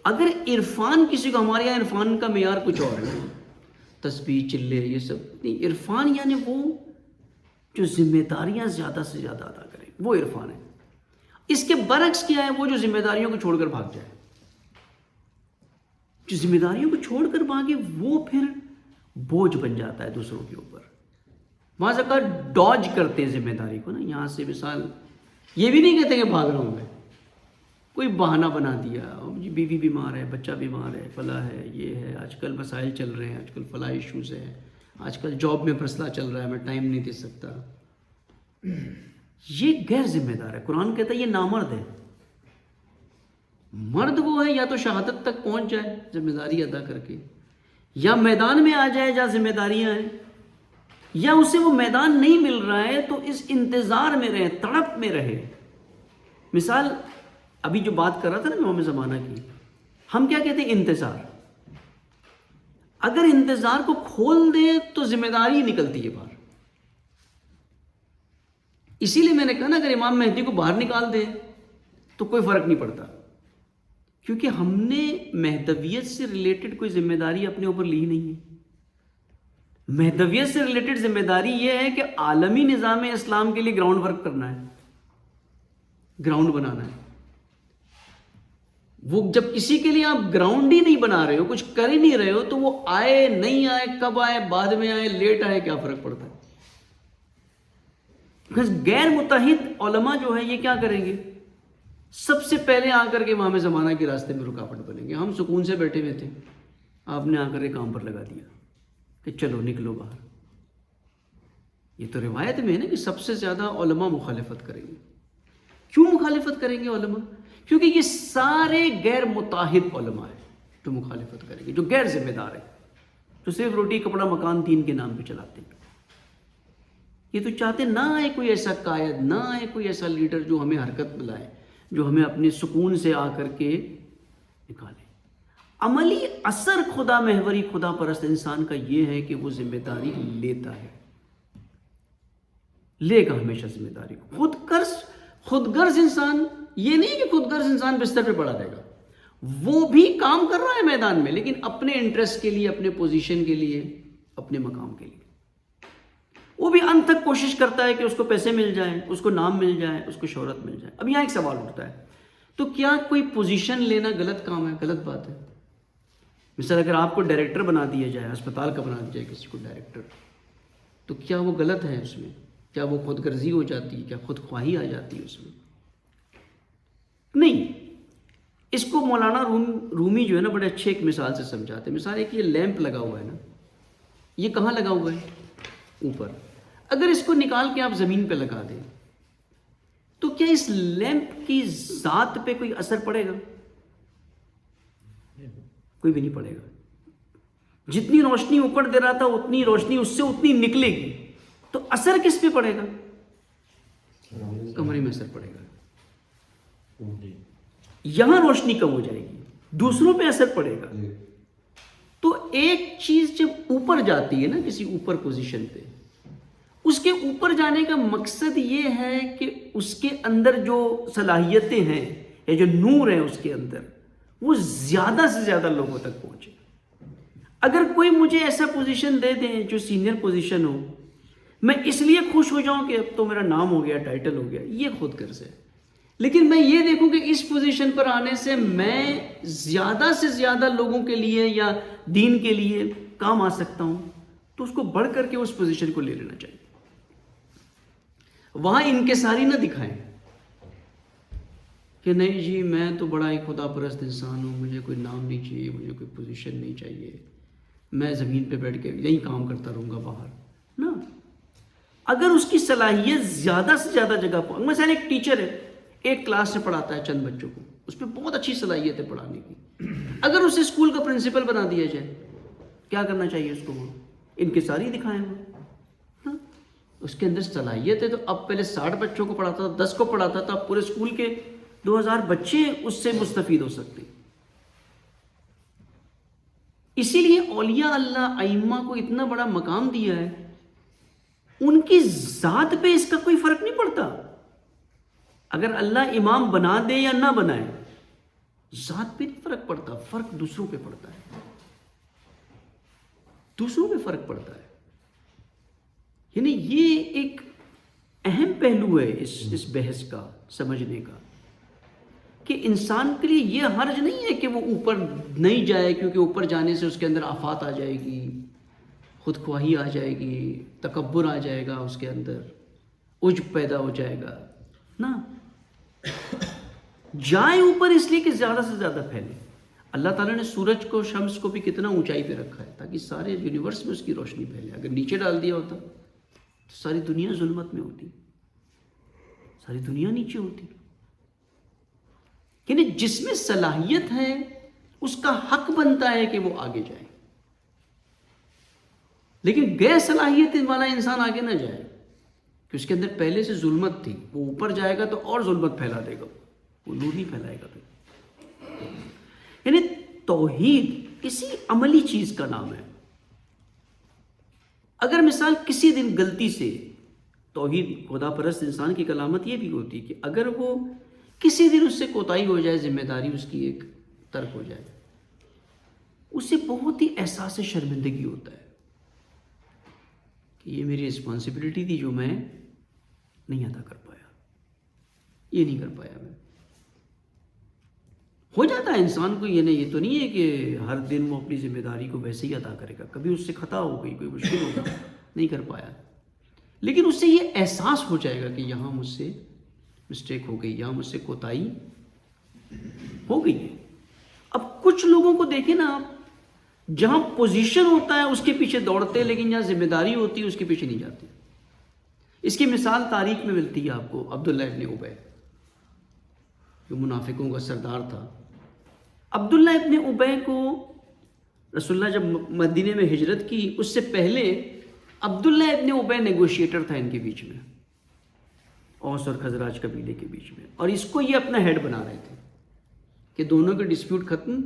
اگر عرفان کسی کو، ہمارے یہاں عرفان کا معیار کچھ اور ہے، تسبیح، چلے، یہ سب نہیں۔ عرفان یعنی وہ جو ذمہ داریاں زیادہ سے زیادہ ادا کرے، وہ عرفان ہے۔ اس کے برعکس کیا ہے؟ وہ جو ذمہ داریوں کو چھوڑ کر بھاگ جائے، جو ذمہ داریوں کو چھوڑ کر بھاگے وہ پھر بوجھ بن جاتا ہے دوسروں کے اوپر۔ بعض اوقات ڈاج کرتے ہیں ذمہ داری کو نا، یہاں سے مثال یہ بھی نہیں کہتے کہ بھاگ رہا ہوں میں، کوئی بہانہ بنا دیا، بیوی بیمار ہے، بچہ بیمار ہے، فلاں ہے، یہ ہے، آج کل مسائل چل رہے ہیں، آج کل فلاں ایشوز ہیں، آج کل جاب میں مسئلہ چل رہا ہے، میں ٹائم نہیں دے سکتا۔ یہ غیر ذمہ دار ہے۔ قرآن کہتا ہے یہ نامرد ہے۔ مرد وہ ہے یا تو شہادت تک پہنچ جائے ذمہ داری ادا کر کے، یا میدان میں آ جائے جہاں ذمہ داریاں ہیں، یا اسے وہ میدان نہیں مل رہا ہے تو اس انتظار میں رہے، تڑپ میں رہے. مثال ابھی جو بات کر رہا تھا نا امام زمانہ کی، ہم کیا کہتے ہیں؟ انتظار. اگر انتظار کو کھول دیں تو ذمہ داری نکلتی ہے باہر. اسی لیے میں نے کہا نا اگر امام مہدی کو باہر نکال دیں تو کوئی فرق نہیں پڑتا، کیونکہ ہم نے مہدویت سے ریلیٹڈ کوئی ذمہ داری اپنے اوپر لی نہیں ہے. مہدویت سے ریلیٹڈ ذمہ داری یہ ہے کہ عالمی نظام اسلام کے لیے گراؤنڈ ورک کرنا ہے، گراؤنڈ بنانا ہے. وہ جب کسی کے لیے آپ گراؤنڈ ہی نہیں بنا رہے ہو، کچھ کر ہی نہیں رہے ہو، تو وہ آئے نہیں آئے، کب آئے، بعد میں آئے، لیٹ آئے، کیا فرق پڑتا ہے؟ غیر متحد علماء جو ہے یہ کیا کریں گے؟ سب سے پہلے آ کر کے امام زمانہ کے راستے میں رکاوٹ بنیں گے. ہم سکون سے بیٹھے ہوئے تھے، آپ نے آ کر کے کام پر لگا دیا کہ چلو نکلو باہر. یہ تو روایت میں ہے نا کہ سب سے زیادہ علماء مخالفت کریں گے. کیوں مخالفت کریں گے علماء؟ کیونکہ یہ سارے غیر متحد علماء ہیں جو مخالفت کریں گے، جو غیر ذمہ دار ہیں، جو صرف روٹی کپڑا مکان دین کے نام پہ چلاتے ہیں. یہ تو چاہتے نہ آئے کوئی ایسا قائد، نہ آئے کوئی ایسا لیڈر جو ہمیں حرکت میں لائے، جو ہمیں اپنے سکون سے آ کر کے نکالے. عملی اثر خدا محوری خدا پرست انسان کا یہ ہے کہ وہ ذمہ داری لیتا ہے، لے گا ہمیشہ ذمہ داری کو. خود غرض انسان یہ نہیں کہ خود غرض انسان بستر پہ پڑا رہے گا، وہ بھی کام کر رہا ہے میدان میں، لیکن اپنے انٹرسٹ کے لیے، اپنے پوزیشن کے لیے، اپنے مقام کے لیے. وہ بھی انت تک کوشش کرتا ہے کہ اس کو پیسے مل جائیں، اس کو نام مل جائے، اس کو شہرت مل جائے. اب یہاں ایک سوال اٹھتا ہے، تو کیا کوئی پوزیشن لینا غلط کام ہے؟ غلط بات ہے. مثلا اگر آپ کو ڈائریکٹر بنا دیا جائے، اسپتال کا بنا دیا جائے کسی کو ڈائریکٹر، تو کیا وہ غلط ہے؟ اس میں کیا وہ خود غرضی ہو جاتی ہے؟ کیا خود خواہی آ جاتی ہے اس میں؟ نہیں. اس کو مولانا رومی جو ہے نا بڑے اچھے ایک مثال سے سمجھاتے ہیں. مثال ایک یہ لیمپ لگا ہوا ہے نا، یہ کہاں لگا ہوا ہے؟ اوپر. اگر اس کو نکال کے آپ زمین پہ لگا دیں تو کیا اس لیمپ کی ذات پہ کوئی اثر پڑے گا؟ کوئی بھی نہیں پڑے گا. جتنی روشنی اوپر دے رہا تھا اتنی روشنی اس سے اتنی نکلے گی. تو اثر کس پہ پڑے گا؟ کمرے میں اثر پڑے گا. یہاں روشنی کم ہو جائے گی، دوسروں پہ اثر پڑے گا. تو ایک چیز جب اوپر جاتی ہے نا کسی اوپر پوزیشن پہ، اس کے اوپر جانے کا مقصد یہ ہے کہ اس کے اندر جو صلاحیتیں ہیں یا جو نور ہے اس کے اندر، وہ زیادہ سے زیادہ لوگوں تک پہنچے. اگر کوئی مجھے ایسا پوزیشن دے دیں جو سینئر پوزیشن ہو، میں اس لیے خوش ہو جاؤں کہ اب تو میرا نام ہو گیا، ٹائٹل ہو گیا، یہ خود غرض ہے. لیکن میں یہ دیکھوں کہ اس پوزیشن پر آنے سے میں زیادہ سے زیادہ لوگوں کے لیے یا دین کے لیے کام آ سکتا ہوں، تو اس کو بڑھ کر کے اس پوزیشن کو لے لینا چاہیے. وہاں انکساری نہ دکھائیں کہ نہیں جی میں تو بڑا ہی خدا پرست انسان ہوں، مجھے کوئی نام نہیں چاہیے، مجھے کوئی پوزیشن نہیں چاہیے، میں زمین پہ بیٹھ کے یہی کام کرتا رہوں گا باہر. نا، اگر اس کی صلاحیت زیادہ سے زیادہ جگہ پر، مثلا ایک ٹیچر ہے، ایک کلاس میں پڑھاتا ہے چند بچوں کو، اس پہ بہت اچھی صلاحیت ہے پڑھانے کی، اگر اسے اسکول کا پرنسپل بنا دیا جائے، کیا کرنا چاہیے اس کو؟ وہ انکساری دکھائیں وہ. اس کے اندر صلاحیت ہے. تو اب پہلے 60 بچوں کو پڑھاتا تھا، 10 کو پڑھاتا تھا، اب پورے اسکول کے 2000 بچے اس سے مستفید ہو سکتے. اسی لیے اولیاء اللہ ائمہ کو اتنا بڑا مقام دیا ہے، ان کی ذات پہ اس کا کوئی فرق نہیں پڑتا. اگر اللہ امام بنا دے یا نہ بنائے، ذات پہ نہیں فرق پڑتا، فرق دوسروں پہ پڑتا ہے، دوسروں پہ فرق پڑتا ہے. یعنی یہ ایک اہم پہلو ہے اس بحث کا سمجھنے کا، کہ انسان کے لیے یہ حرج نہیں ہے کہ وہ اوپر نہیں جائے، کیونکہ اوپر جانے سے اس کے اندر آفات آ جائے گی، خود خواہی آ جائے گی، تکبر آ جائے گا، اس کے اندر عجب پیدا ہو جائے گا. نا، جائیں اوپر اس لیے کہ زیادہ سے زیادہ پھیلے. اللہ تعالیٰ نے سورج کو، شمس کو بھی کتنا اونچائی پہ رکھا ہے تاکہ سارے یونیورس میں اس کی روشنی پھیلے. اگر نیچے ڈال دیا ہوتا تو ساری دنیا ظلمت میں ہوتی، ساری دنیا نیچے ہوتی. یعنی جس میں صلاحیت ہے اس کا حق بنتا ہے کہ وہ آگے جائے. لیکن غیر صلاحیت والا انسان آگے نہ جائے کہ اس کے اندر پہلے سے ظلمت تھی، وہ اوپر جائے گا تو اور ظلمت پھیلا دے گا، وہ نور نہیں پھیلائے گا پھر۔ یعنی توحید کسی عملی چیز کا نام ہے۔ اگر مثال کسی دن غلطی سے توحید خدا پرست انسان کی علامت یہ بھی ہوتی ہے کہ اگر وہ کسی دن اس سے کوتاہی ہو جائے، ذمہ داری اس کی ایک ترک ہو جائے، اسے بہت ہی احساس شرمندگی ہوتا ہے کہ یہ میری رسپانسبلٹی تھی جو میں نہیں ادا کر پایا، یہ نہیں کر پایا میں۔ ہو جاتا ہے انسان کو، یہ تو نہیں ہے کہ ہر دن وہ اپنی ذمہ داری کو ویسے ہی ادا کرے گا، کبھی اس سے خطا ہو گئی، کوئی مشکل ہو گئی، نہیں کر پایا، لیکن اس سے یہ احساس ہو جائے گا کہ یہاں مجھ سے مسٹیک ہو گئی، یہاں مجھ سے کوتاہی ہو گئی ہے۔ اب کچھ لوگوں کو دیکھیں نا آپ، جہاں پوزیشن ہوتا ہے اس کے پیچھے دوڑتے، لیکن جہاں ذمہ داری ہوتی ہے اس کے پیچھے نہیں جاتے۔ اس کی مثال تاریخ میں ملتی ہے آپ کو، عبداللہ ابن ابی جو منافقوں کا سردار تھا۔ عبداللہ ابن ابی کو رسول اللہ جب مدینے میں ہجرت کی، اس سے پہلے عبداللہ ابن ابی نیگوشیٹر تھا ان کے بیچ میں، اوس اور خزرج قبیلے کے بیچ میں، اور اس کو یہ اپنا ہیڈ بنا رہے تھے کہ دونوں کے ڈسپیوٹ ختم،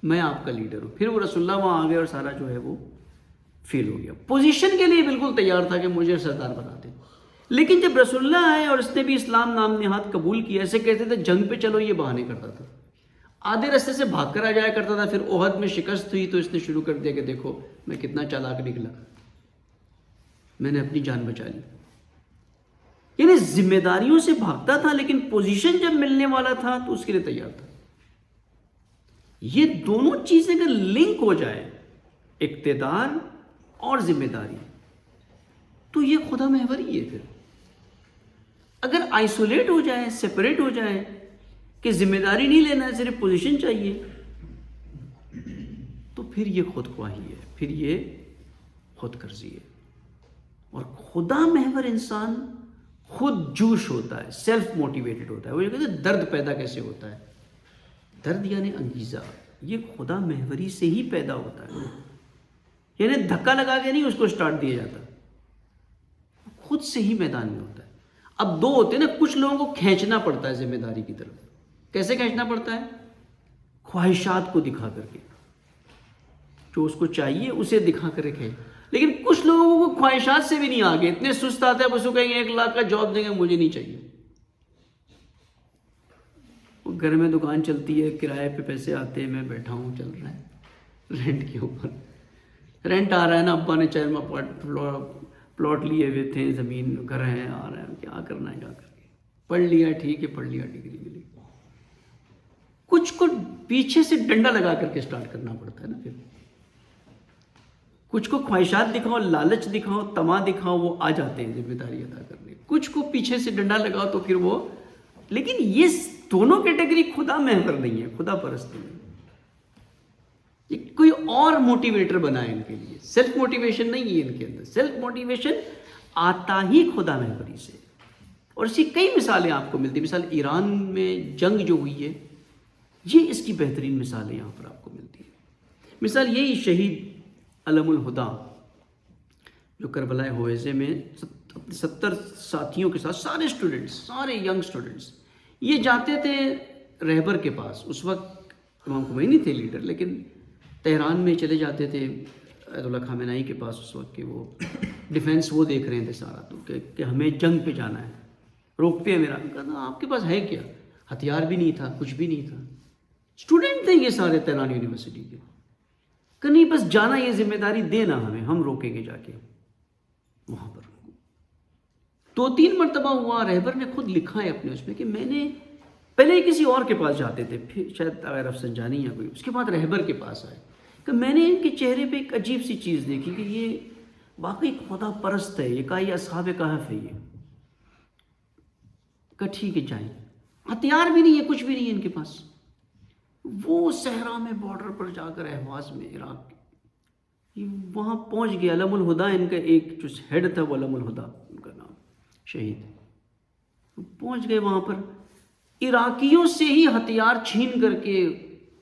میں آپ کا لیڈر ہوں۔ پھر وہ رسول اللہ وہاں آ گئے اور سارا جو ہے وہ فیل ہو گیا۔ پوزیشن کے لیے بالکل تیار تھا کہ مجھے سردار بنا دیں، لیکن جب رسول اللہ آئے اور اس نے بھی اسلام نام نہاد قبول کیا، ایسے کہتے تھے جنگ پہ چلو، یہ بہانے کرتا تھا، آدھے راستے سے بھاگ کر آ جایا کرتا تھا۔ پھر احد میں شکست ہوئی تو اس نے شروع کر دیا کہ دیکھو میں کتنا چالاک نکلا، میں نے اپنی جان بچا لی۔ یعنی ذمہ داریوں سے بھاگتا تھا، لیکن پوزیشن جب ملنے والا تھا تو اس کے لیے تیار تھا۔ یہ دونوں چیزیں اگر لنک ہو جائے، اقتدار اور ذمہ داری، تو یہ خدا محوری ہے۔ پھر اگر آئسولیٹ ہو جائے، سپریٹ ہو جائے کہ ذمہ داری نہیں لینا ہے، صرف پوزیشن چاہیے، تو پھر یہ خود خواہی ہے، پھر یہ خود غرضی ہے۔ اور خدا محور انسان خود جوش ہوتا ہے، سیلف موٹیویٹڈ ہوتا ہے۔ وہ یہ کہتے ہیں درد پیدا کیسے ہوتا ہے؟ درد یعنی انگیزہ، یہ خدا محوری سے ہی پیدا ہوتا ہے۔ یعنی دھکا لگا کے نہیں اس کو سٹارٹ دیا جاتا، خود سے ہی میدان میں ہوتا ہے۔ اب دو ہوتے ہیں نا، کچھ لوگوں کو کھینچنا پڑتا ہے ذمہ داری کی طرف۔ کیسے کھینچنا پڑتا ہے؟ خواہشات کو دکھا کر کے، جو اس کو چاہیے اسے دکھا کر رکھے۔ لیکن کچھ لوگوں کو خواہشات سے بھی نہیں آگے، اتنے سست آتے ہیں، بس وہ کہیں گے 1 لاکھ کا جاب دیں گے، مجھے نہیں چاہیے۔ گھر میں دکان چلتی ہے، کرائے پہ پیسے آتے ہیں، میں بیٹھا ہوں، چل رہا ہے رینٹ کے اوپر، رینٹ آ رہا ہے نا، ابا نے 4 پلاٹ لیے ہوئے تھے، زمین گھر ہے، آ رہا ہے، کیا کرنا ہے جا کر کے، پڑھ لیا ٹھیک ہے، پڑھ لیا ڈگری ملی۔ کچھ کو پیچھے سے ڈنڈا لگا کر کے سٹارٹ کرنا پڑتا ہے نا۔ پھر کچھ کو خواہشات دکھاؤ، لالچ دکھاؤ، طمع دکھاؤ، وہ آ جاتے ہیں ذمہ داری ادا کرنے۔ کچھ کو پیچھے سے ڈنڈا لگاؤ تو پھر وہ، لیکن یہ دونوں کیٹیگری خدا محور نہیں ہے، خدا پرست نہیں ہے۔ یہ کوئی اور موٹیویٹر بنا ہے ان کے لیے، سیلف موٹیویشن نہیں ہے ان کے اندر۔ سیلف موٹیویشن آتا ہی خدا محوری سے، اور اسی کئی مثالیں آپ کو ملتی ہیں۔ مثال ایران میں جنگ جو ہوئی ہے، یہ اس کی بہترین مثالیں یہاں پر آپ کو ملتی ہیں۔ مثال یہی شہید علم الہدا جو کربلا ہویزے میں 70 ساتھیوں کے ساتھ، سارے اسٹوڈنٹس، سارے ینگ اسٹوڈنٹس، یہ جاتے تھے رہبر کے پاس۔ اس وقت امام خمینی تھے لیڈر، لیکن تہران میں چلے جاتے تھے ایت اللہ خامنہئی کے پاس اس وقت، کہ وہ ڈیفینس وہ دیکھ رہے تھے سارا، تو کہ ہمیں جنگ پہ جانا ہے، روکتے ہیں میرا۔ کہا آپ کے پاس ہے کیا؟ ہتھیار بھی نہیں تھا، کچھ بھی نہیں تھا، اسٹوڈنٹ تھے یہ سارے تہران یونیورسٹی کے۔ کہ نہیں بس جانا، یہ ذمہ داری دینا ہمیں، ہم روکیں گے جا کے وہاں پر۔ 2-3 مرتبہ ہوا، رہبر نے خود لکھا ہے اپنے اس میں کہ میں نے پہلے کسی اور کے پاس جاتے تھے، پھر شاید غیر افسنجانی یا کوئی، اس کے بعد رہبر کے پاس آئے، کہ میں نے ان کے چہرے پہ ایک عجیب سی چیز دیکھی کہ یہ واقعی خدا پرست ہے، یہ کہا یہ اصحاب کہف ہے، یہ کہ ٹھیک ہے جائیں۔ ہتھیار بھی نہیں ہے، کچھ بھی نہیں ہے ان کے پاس۔ وہ صحرا میں بارڈر پر جا کر اہواز میں، عراق کے، وہاں پہنچ گیا۔ علم الہدا ان کا ایک جو ہیڈ تھا، وہ علم الہدا ان کا نام، شہید، پہنچ گئے وہاں پر۔ عراقیوں سے ہی ہتھیار چھین کر کے،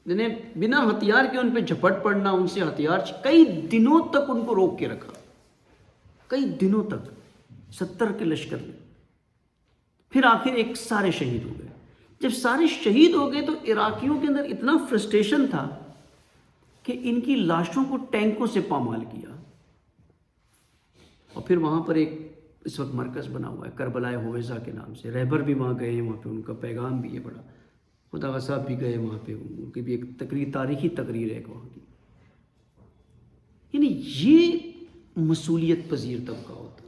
یعنی بنا ہتھیار کے ان پہ جھپٹ پڑنا، ان سے ہتھیار کئی دنوں تک ان کو روک کے رکھا۔ کئی دنوں تک 70 کے لشکر میں. پھر آخر ایک سارے شہید ہو گئے. جب سارے شہید ہو گئے تو عراقیوں کے اندر اتنا فرسٹریشن تھا کہ ان کی لاشوں کو ٹینکوں سے پامال کیا. اور پھر وہاں پر ایک اس وقت مرکز بنا ہوا ہے کربلائے ہویزہ کے نام سے. رہبر بھی وہاں گئے ہیں, وہاں پہ ان کا پیغام بھی ہے بڑا. خدا صاحب بھی گئے وہاں پہ, ان کی بھی ایک تقریر, تاریخی تقریر ہے وہاں کی. یعنی یہ مسئولیت پذیر طبقہ ہوتا ہے.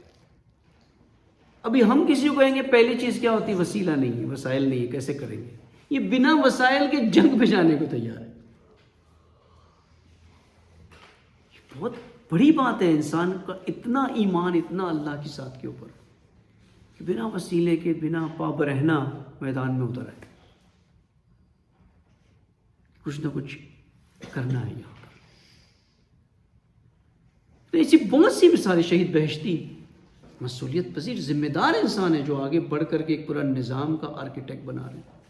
ابھی ہم کسی کو کہیں گے پہلی چیز کیا ہوتی ہے, وسیلہ نہیں ہے, وسائل نہیں ہے, کیسے کریں گے. یہ بنا وسائل کے جنگ پہ جانے کو تیار ہے. بہت بڑی بات ہے انسان کا اتنا ایمان, اتنا اللہ کی ذات کے اوپر کہ بنا وسیلے کے, بنا پابرہنہ میدان میں اتر آئے. کچھ نہ کچھ کرنا ہے یہاں پر. تو ایسی بہت سی مثالیں. شہید بہشتی مسئولیت پذیر ذمہ دار انسان ہے جو آگے بڑھ کر کے ایک پورا نظام کا آرکیٹیکٹ بنا رہے ہیں.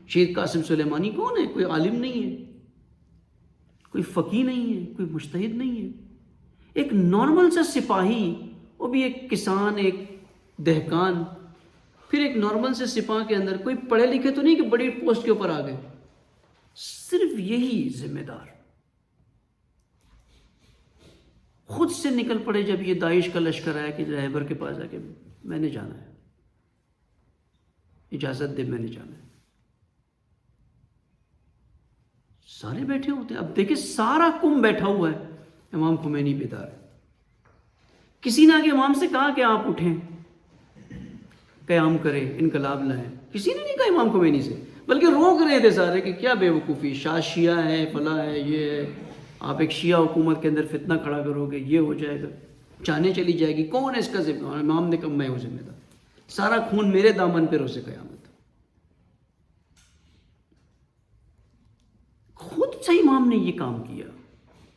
شہید قاسم سلیمانی کون ہے؟ کوئی عالم نہیں ہے, کوئی فقیہ نہیں ہے, کوئی مجتہد نہیں ہے. ایک نارمل سا سپاہی, وہ بھی ایک کسان, ایک دہقان, پھر ایک نارمل سے سپاہ کے اندر کوئی پڑھے لکھے تو نہیں کہ بڑی پوسٹ کے اوپر آ گئے. صرف یہی ذمہ دار خود سے نکل پڑے جب یہ داعش کا لشکر آیا کہ رہبر کے پاس آ کے میں نے جانا ہے, اجازت دے, میں نے جانا ہے. سارے بیٹھے ہوتے ہیں. اب دیکھیں سارا قوم بیٹھا ہوا ہے, امام خمینی بیدار ہے. کسی نے آگے امام سے کہا کہ آپ اٹھیں, قیام کریں, انقلاب لائیں. کسی نے نہیں کہا امام خمینی سے, بلکہ روک رہے تھے سارے کہ کیا بے وقوفی, شاہ شیعہ ہے, فلاں ہے, یہ ہے, آپ ایک شیعہ حکومت کے اندر فتنہ کھڑا کرو گے, یہ ہو جائے گا, جانے چلی جائے گی, کون ہے اس کا ذمہ دار؟ امام نے کہا میں ہوں ذمہ دار, سارا خون میرے دامن پہ روزے قیامت. خود سے امام نے یہ کام کیا,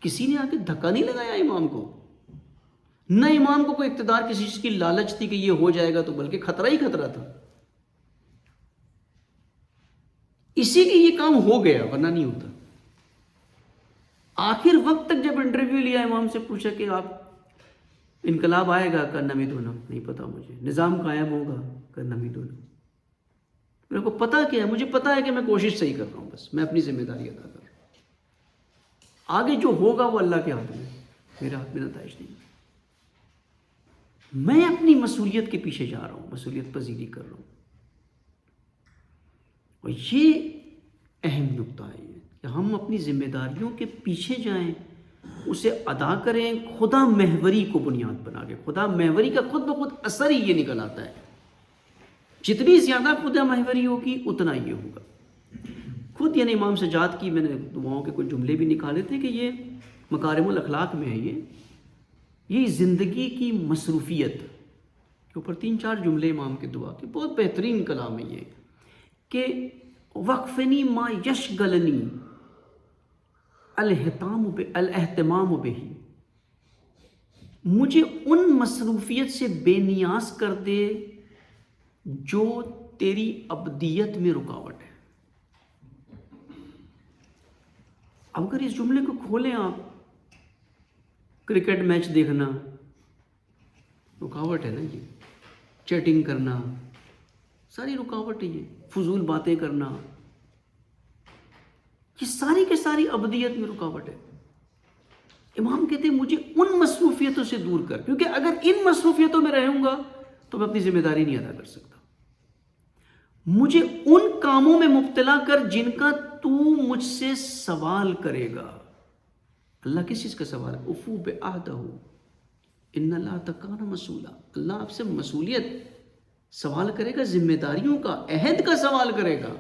کسی نے آ کے دھکا نہیں لگایا امام کو. نہ امام کو کوئی اقتدار کسی چیز کی لالچ تھی کہ یہ ہو جائے گا, تو بلکہ خطرہ ہی خطرہ تھا. اسی لیے یہ کام ہو گیا, ورنہ نہیں ہوتا. آخر وقت تک جب انٹرویو لیا, امام سے پوچھا کہ آپ انقلاب آئے گا, کرنا بھی دونوں نہیں پتا مجھے, نظام قائم ہوگا, کرنا بھی دونوں میرے کو پتا کیا ہے, مجھے پتا ہے کہ میں کوشش صحیح کر رہا ہوں, بس میں اپنی ذمہ داری ادا کر رہا ہوں. آگے جو ہوگا وہ اللہ کے ہاتھ میں, میرے ہاتھ میں نتائج نہیں. میں اپنی مسئولیت کے پیچھے جا رہا ہوں, مسئولیت پذیری کر رہا ہوں. اور یہ اہم نقطہ ہے کہ ہم اپنی ذمہ داریوں کے پیچھے جائیں, اسے ادا کریں, خدا محوری کو بنیاد بنا کے. خدا محوری کا خود بخود اثر ہی یہ نکل آتا ہے. جتنی زیادہ خدا محوری ہوگی اتنا یہ ہوگا. خود یعنی امام سجاد کی میں نے دعاؤں کے کچھ جملے بھی نکالے تھے کہ یہ مکارم الاخلاق میں ہے. یہ زندگی کی مصروفیت کے اوپر 3-4 جملے امام کے دعا کے, بہت بہترین کلام ہے یہ کہ وقفنی ما یشغلنی الاہتمام بہی, مجھے ان مصروفیت سے بے نیاز کر دے جو تیری ابدیت میں رکاوٹ ہے. اب اگر اس جملے کو کھولیں آپ, کرکٹ میچ دیکھنا رکاوٹ ہے نا, یہ چیٹنگ کرنا ساری رکاوٹ ہے, یہ فضول باتیں کرنا یہ ساری کے ساری ابدیت میں رکاوٹ ہے. امام کہتے ہیں مجھے ان مصروفیتوں سے دور کر, کیونکہ اگر ان مصروفیتوں میں رہوں گا تو میں اپنی ذمہ داری نہیں ادا کر سکتا. مجھے ان کاموں میں مبتلا کر جن کا تو مجھ سے سوال کرے گا. اللہ کس چیز کا سوال ہے؟ اوفو بعہدہ, ان اللہ کان مسئولا. اللہ آپ سے مسئولیت سوال کرے گا, ذمہ داریوں کا, عہد کا سوال کرے گا.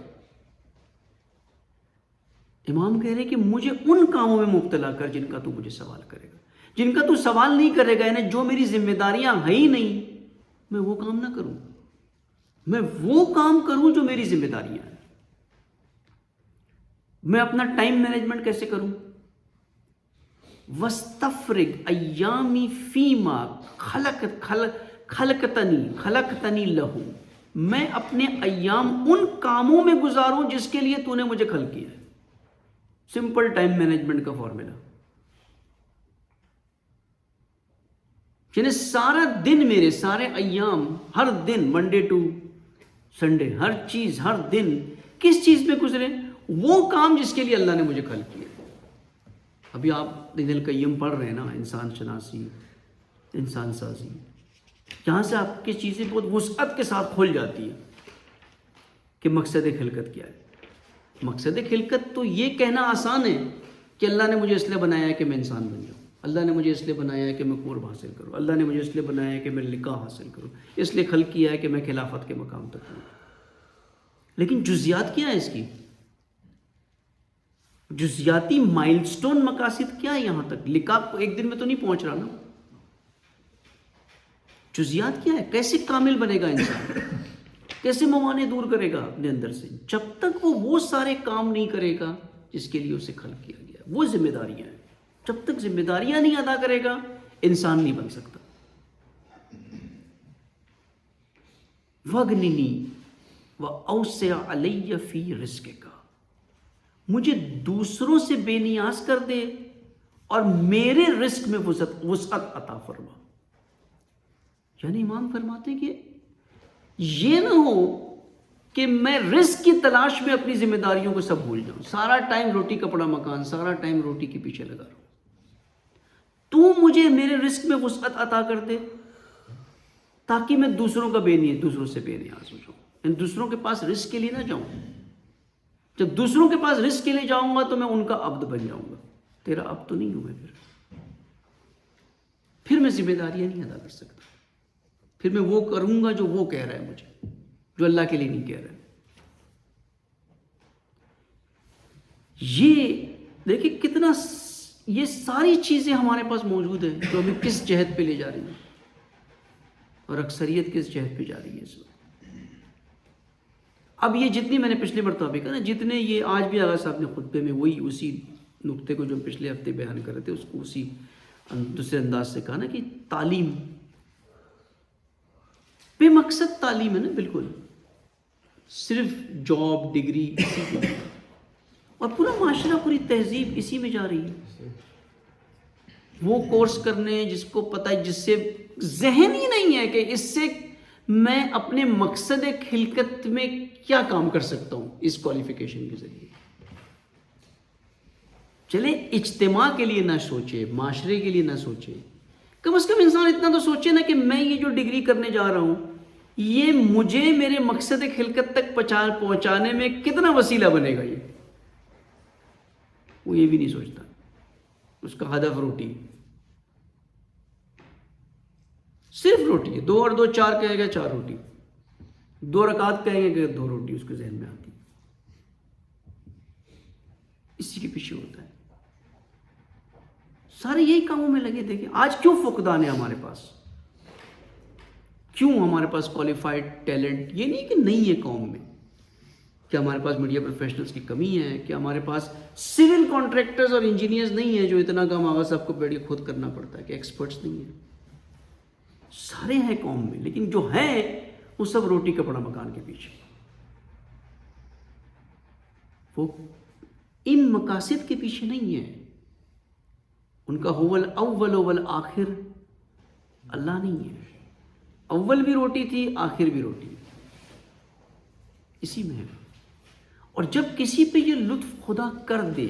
امام کہہ رہے کہ مجھے ان کاموں میں مبتلا کر جن کا تو مجھے سوال کرے گا. جن کا تو سوال نہیں کرے گا, یعنی جو میری ذمہ داریاں ہیں ہی نہیں, میں وہ کام نہ کروں. میں وہ کام کروں جو میری ذمہ داریاں ہیں. میں اپنا ٹائم مینجمنٹ کیسے کروں؟ وَاسْتَفْرِغْ ایامی فیما خلقتنی لہو, میں اپنے ایام ان کاموں میں گزاروں جس کے لیے تو نے مجھے خلق کیا ہے. سمپل ٹائم مینجمنٹ کا فارمولا. یعنی سارا دن میرے سارے ایام، ہر دن منڈے ٹو سنڈے، ہر چیز ہر دن کس چیز پہ گزرے؟ وہ کام جس کے لیے اللہ نے مجھے خلق کیا۔ ابھی آپ ابن القیم پڑھ رہے ہیں نا، انسان شناسی، انسان سازی، جہاں سے آپ کی چیزیں بہت وسعت کے ساتھ کھل جاتی ہیں کہ مقصد خلقت کیا ہے۔ مقصد خلقت تو یہ کہنا آسان ہے کہ اللہ نے مجھے اس لیے بنایا ہے کہ میں انسان بن جاؤں، اللہ نے مجھے اس لیے بنایا ہے کہ میں قرب حاصل کروں، اللہ نے مجھے اس لیے بنایا ہے کہ میں لقاء حاصل کروں، اس لیے خلق کیا ہے کہ میں خلافت کے مقام تک ہوں۔ لیکن جزیات کیا ہے اس کی؟ جزیاتی مائلسٹون مقاصد کیا ہے؟ یہاں تک لقاء ایک دن میں تو نہیں پہنچ رہا نا۔ جزیات کیا ہے؟ کیسے کامل بنے گا انسان؟ کیسے موانع دور کرے گا اپنے اندر سے؟ جب تک وہ سارے کام نہیں کرے گا جس کے لیے اسے خلق کیا گیا، وہ ذمہ داریاں ہیں۔ جب تک ذمہ داریاں نہیں ادا کرے گا انسان نہیں بن سکتا۔ وَغْنِنِي وَأَوْسِعْ عَلَيَّ فِي رِزْقِكَ، مجھے دوسروں سے بے نیاز کر دے اور میرے رزق میں وسعت عطا فرما۔ یعنی امام فرماتے ہیں کہ یہ نہ ہو کہ میں رزق کی تلاش میں اپنی ذمہ داریوں کو سب بھول جاؤں، سارا ٹائم روٹی کپڑا مکان، سارا ٹائم روٹی کے پیچھے لگا رہا ہوں۔ تو مجھے میرے رزق میں وسعت عطا کر دے تاکہ میں دوسروں سے بے نیاز ہو جاؤں، یعنی دوسروں کے پاس رزق کے لیے نہ جاؤں۔ جب دوسروں کے پاس رزق کے لیے جاؤں گا تو میں ان کا عبد بن جاؤں گا، تیرا عبد تو نہیں ہوں میں، پھر میں ذمہ داریاں نہیں ادا کر سکتا، پھر میں وہ کروں گا جو وہ کہہ رہا ہے مجھے، جو اللہ کے لیے نہیں کہہ رہا ہے۔ یہ دیکھیں کتنا یہ ساری چیزیں ہمارے پاس موجود ہیں جو ہمیں کس جہت پہ لے جا رہی ہیں، اور اکثریت کس جہت پہ جا رہی ہے اس وقت۔ اب یہ جتنی میں نے پچھلے مرتبہ بھی کہا نا، جتنے یہ آج بھی آغا صاحب نے خطبے میں وہی اسی نقطے کو جو پچھلے ہفتے بیان کر رہے تھے اس کو اسی دوسرے انداز سے کہا نا کہ تعلیم بے مقصد تعلیم ہے نا، بالکل صرف جاب ڈگری اسی کو، اور پورا معاشرہ پوری تہذیب اسی میں جا رہی ہے۔ وہ کورس کرنے جس کو پتہ ہے، جس سے ذہن ہی نہیں ہے کہ اس سے میں اپنے مقصد خلقت میں کیا کام کر سکتا ہوں اس کوالیفیکیشن کے ذریعے۔ چلے اجتماع کے لیے نہ سوچے، معاشرے کے لیے نہ سوچے، کم از کم انسان اتنا تو سوچے نا کہ میں یہ جو ڈگری کرنے جا رہا ہوں یہ مجھے میرے مقصد خلقت تک پہنچانے میں کتنا وسیلہ بنے گا۔ یہ وہ یہ بھی نہیں سوچتا، اس کا ہدف روٹی، صرف روٹی ہے، 2 اور 2 4 کہے گا 4 روٹی، 2 رکعت کہیں گے کہ 2 روٹی اس کے ذہن میں آتی، اسی کے پیچھے ہوتا ہے، سارے یہی کاموں میں لگے۔ دیکھیں آج کیوں فقدان ہے ہمارے پاس، کیوں ہمارے پاس کوالیفائڈ ٹیلنٹ یہ نہیں کہ نہیں ہے قوم میں، کیا ہمارے پاس میڈیا پروفیشنلز کی کمی ہے، کیا ہمارے پاس سول کانٹریکٹرز اور انجینئرز نہیں ہیں جو اتنا کام آغا صاحب کو بیٹھ کے خود کرنا پڑتا ہے، کہ ایکسپرٹس نہیں ہیں؟ سارے ہیں قوم میں، لیکن جو ہیں وہ سب روٹی کپڑا مکان کے پیچھے، وہ ان مقاصد کے پیچھے نہیں ہے، ان کا هو الاول والآخر اللہ نہیں ہے، اول بھی روٹی تھی آخر بھی روٹی، اسی میں ہے۔ اور جب کسی پہ یہ لطف خدا کر دے،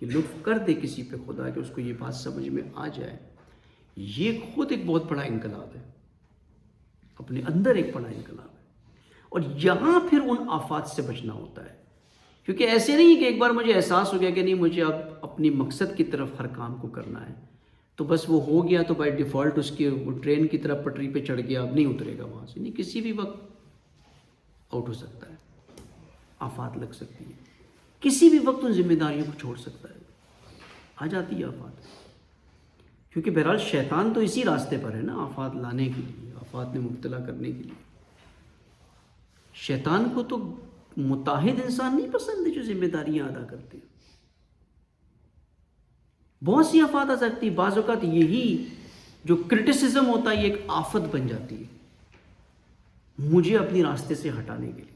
یہ لطف کر دے کسی پہ خدا کہ اس کو یہ بات سمجھ میں آ جائے، یہ خود ایک بہت بڑا انقلاب ہے، اپنے اندر ایک بڑا انقلاب ہے۔ اور یہاں پھر ان آفات سے بچنا ہوتا ہے، کیونکہ ایسے نہیں کہ ایک بار مجھے احساس ہو گیا کہ نہیں مجھے اب اپنی مقصد کی طرف ہر کام کو کرنا ہے تو بس وہ ہو گیا تو بائی ڈیفالٹ اس کی وہ ٹرین کی طرف پٹری پہ چڑھ گیا، اب نہیں اترے گا وہاں سے، نہیں، کسی بھی وقت آؤٹ ہو سکتا ہے، آفات لگ سکتی ہے، کسی بھی وقت ان ذمہ داریوں کو چھوڑ سکتا ہے، آ جاتی ہے آفات، کیونکہ بہرحال شیطان تو اسی راستے پر ہے نا، آفات لانے کے لیے، آفات میں مبتلا کرنے کے لیے۔ شیطان کو تو متحد انسان نہیں پسند ہے جو ذمہ داریاں ادا کرتے ہیں۔ بہت سی آفات آ سکتی، بعض اوقات یہی جو کرٹیسزم ہوتا ہے یہ ایک آفت بن جاتی ہے مجھے اپنی راستے سے ہٹانے کے لیے۔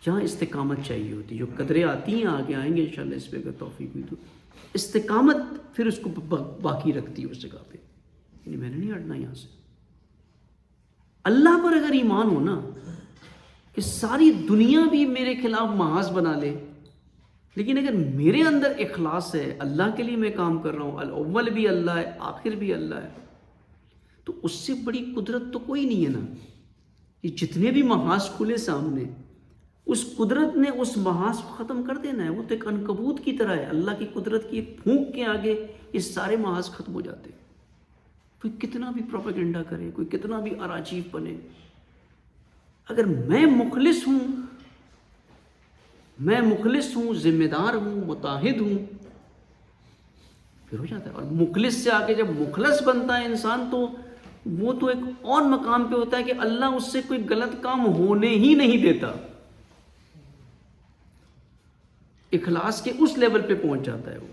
جہاں استقامت چاہیے ہوتی، جو قدریں آتی ہیں آگے آئیں گے انشاءاللہ اس پہ اگر توفیق ہوئی تو، استقامت پھر اس کو باقی رکھتی ہے اس جگہ پہ، یعنی میں نے نہیں ہٹنا یہاں سے. اللہ پر اگر ایمان ہو نا کہ ساری دنیا بھی میرے خلاف محاذ بنا لے، لیکن اگر میرے اندر اخلاص ہے، اللہ کے لیے میں کام کر رہا ہوں، الاول بھی اللہ ہے آخر بھی اللہ ہے، تو اس سے بڑی قدرت تو کوئی نہیں ہے نا. یہ جتنے بھی محاذ کھلے سامنے، اس قدرت نے اس محاذ کو ختم کر دینا ہے. وہ تو ایک عنکبوت کی طرح ہے، اللہ کی قدرت کی ایک پھونک کے آگے یہ سارے محاذ ختم ہو جاتے ہیں. کوئی کتنا بھی پروپیگنڈا کرے، کوئی کتنا بھی اراجیف بنے، اگر میں مخلص ہوں، ذمہ دار ہوں، متعہد ہوں، پھر ہو جاتا ہے. اور مخلص سے آگے جب مخلص بنتا ہے انسان تو وہ تو ایک اور مقام پہ ہوتا ہے کہ اللہ اس سے کوئی غلط کام ہونے ہی نہیں دیتا. اخلاص کے اس لیول پہ پہنچ جاتا ہے، وہ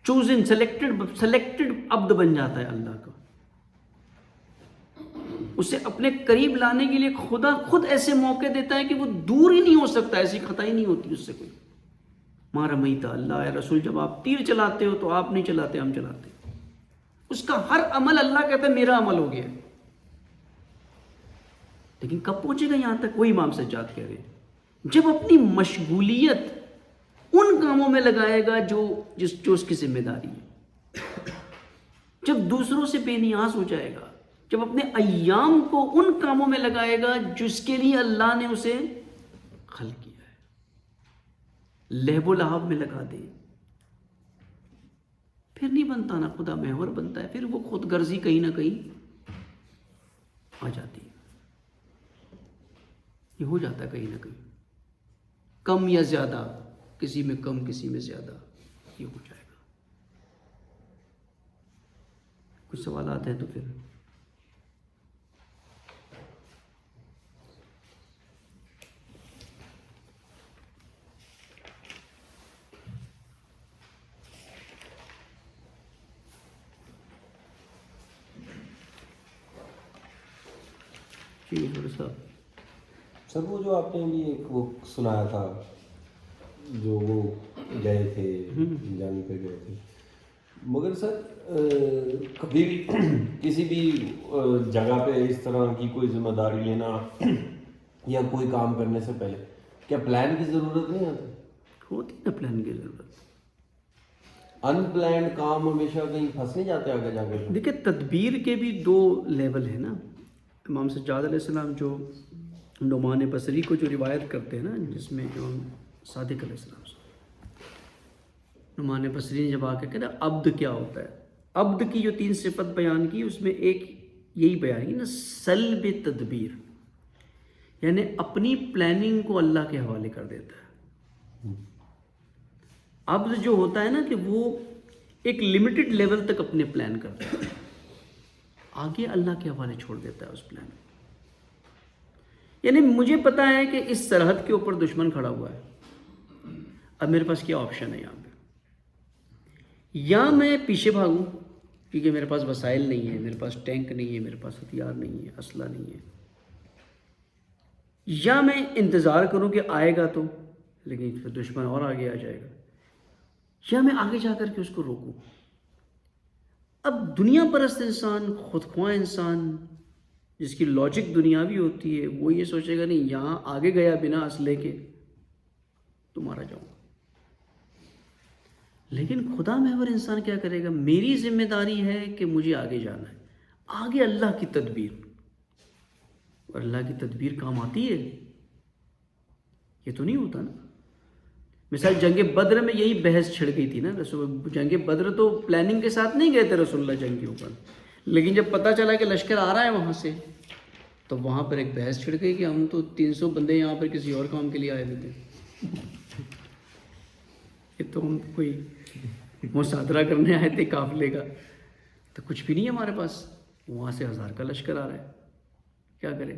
چوزن سلیکٹڈ عبد بن جاتا ہے اللہ کا. اسے اپنے قریب لانے کے لیے خدا خود ایسے موقع دیتا ہے کہ وہ دور ہی نہیں ہو سکتا، ایسی خطا ہی نہیں ہوتی اس سے کوئی. ما رمیت، اللہ ہے رسول، جب آپ تیر چلاتے ہو تو آپ نہیں چلاتے، ہم چلاتے. اس کا ہر عمل اللہ کہتا ہے میرا عمل ہو گیا. لیکن کب پہنچے گا یہاں تک؟ وہی امام سجاد کہہ رہے ہیں، جب اپنی مشغولیت ان کاموں میں لگائے گا جو اس کی ذمہ داری ہے، جب دوسروں سے بے نیاز ہو جائے گا، جب اپنے ایام کو ان کاموں میں لگائے گا جس کے لیے اللہ نے اسے خلق کیا ہے، لہب و لعب میں لگا دے، پھر نہیں بنتا نا خدا محور بنتا ہے. پھر وہ خود غرضی کہیں نہ کہیں آ جاتی ہے. یہ ہو جاتا ہے کہیں نہ کہیں، کم یا زیادہ، کسی میں کم کسی میں زیادہ، یہ ہو جائے گا. کچھ سوالات ہیں تو پھر سر وہ جو آپ نے بھی ایک وہ سنایا تھا، جو وہ گئے تھے جنگ پہ گئے تھے، مگر سر کبھی بھی کسی بھی جگہ پہ اس طرح کی کوئی ذمہ داری لینا یا کوئی کام کرنے سے پہلے کیا پلان کی ضرورت نہیں آتی؟ ہوتی نا پلان کی ضرورت. ان پلانڈ کام ہمیشہ کہیں پھنس نہیں جاتے آگے جا کے؟ دیکھیں تدبیر کے بھی دو لیول ہیں نا. امام سجاد علیہ السلام جو نعمان بصری کو جو روایت کرتے ہیں نا، جس میں امام صادق علیہ السلام سے نعمان بصری نے جب آ کے کہا عبد کیا ہوتا ہے، عبد کی جو 3 صفت بیان کی، اس میں ایک یہی بیان کی نا، سلب تدبیر، یعنی اپنی پلاننگ کو اللہ کے حوالے کر دیتا ہے. عبد جو ہوتا ہے نا کہ وہ ایک لمیٹڈ لیول تک اپنے پلان کرتا ہے، آگے اللہ کے حوالے چھوڑ دیتا ہے اس پلان کو. یعنی مجھے پتا ہے کہ اس سرحد کے اوپر دشمن کھڑا ہوا ہے، اب میرے پاس کیا آپشن ہے یہاں پہ؟ یا میں پیچھے بھاگوں کیونکہ میرے پاس وسائل نہیں ہے، میرے پاس ٹینک نہیں ہے، میرے پاس ہتھیار نہیں ہے، اسلحہ نہیں ہے، یا میں انتظار کروں کہ آئے گا تو، لیکن پھر دشمن اور آگے آ جائے گا، یا میں آگے جا کر کے اس کو روکوں. اب دنیا پرست انسان، خودخواہ انسان، جس کی لاجک دنیاوی ہوتی ہے، وہ یہ سوچے گا نہیں یہاں آگے گیا بنا اسلحے کے تو مارا جاؤں گا. لیکن خدا محور انسان کیا کرے گا؟ میری ذمہ داری ہے کہ مجھے آگے جانا ہے، آگے اللہ کی تدبیر، اور اللہ کی تدبیر کام آتی ہے. یہ تو نہیں ہوتا نا. مثال جنگ بدر میں یہی بحث چھڑ گئی تھی نا. جنگ بدر تو پلاننگ کے ساتھ نہیں گئے تھے رسول اللہ جنگ کے اوپر، لیکن جب پتہ چلا کہ لشکر آ رہا ہے وہاں سے، تو وہاں پر ایک بحث چھڑ گئی کہ ہم تو 300 بندے یہاں پر کسی اور کام کے لیے آئے ہوئے تھے، یہ تو ہم کوئی مصادرہ کرنے آئے تھے قافلے کا، تو کچھ بھی نہیں ہے ہمارے پاس، وہاں سے 1000 کا لشکر آ رہا ہے، کیا کریں؟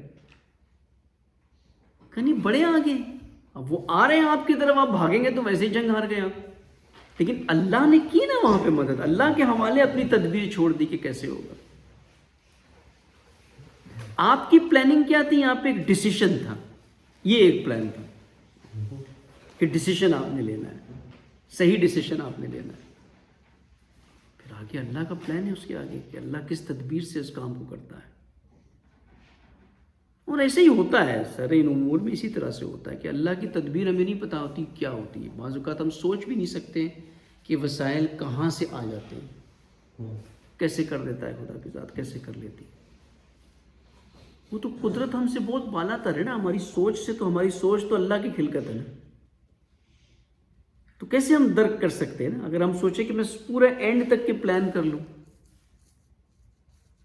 کہیں بڑے آگے، اب وہ آ رہے ہیں آپ کی طرف، آپ بھاگیں گے تو ویسے ہی جنگ ہار گئے آپ. لیکن اللہ نے کی نا وہاں پہ مدد، اللہ کے حوالے اپنی تدبیر چھوڑ دی کہ کیسے ہوگا. آپ کی پلاننگ کیا تھی؟ یہاں پہ ایک ڈیسیشن تھا، یہ ایک پلان تھا کہ ڈیسیشن آپ نے لینا ہے. صحیح ڈیسیشن آپ نے لینا ہے. پھر آگے اللہ کا پلان ہے اس کے آگے کہ اللہ کس تدبیر سے اس کام کو کرتا ہے. اور ایسے ہی ہوتا ہے سر، ان امور میں اسی طرح سے ہوتا ہے کہ اللہ کی تدبیر ہمیں نہیں پتہ ہوتی کیا ہوتی ہے. بعض اوقات ہم سوچ بھی نہیں سکتے کہ وسائل کہاں سے آ جاتے ہیں، کیسے کر دیتا ہے خدا کی ذات، کیسے کر لیتی. وہ تو قدرت ہم سے بہت بالا تر ہے نا، ہماری سوچ سے. تو ہماری سوچ تو اللہ کی خلقت ہے نا. تو کیسے ہم درک کر سکتے ہیں نا؟ اگر ہم سوچیں کہ میں پورے اینڈ تک کے پلان کر لوں،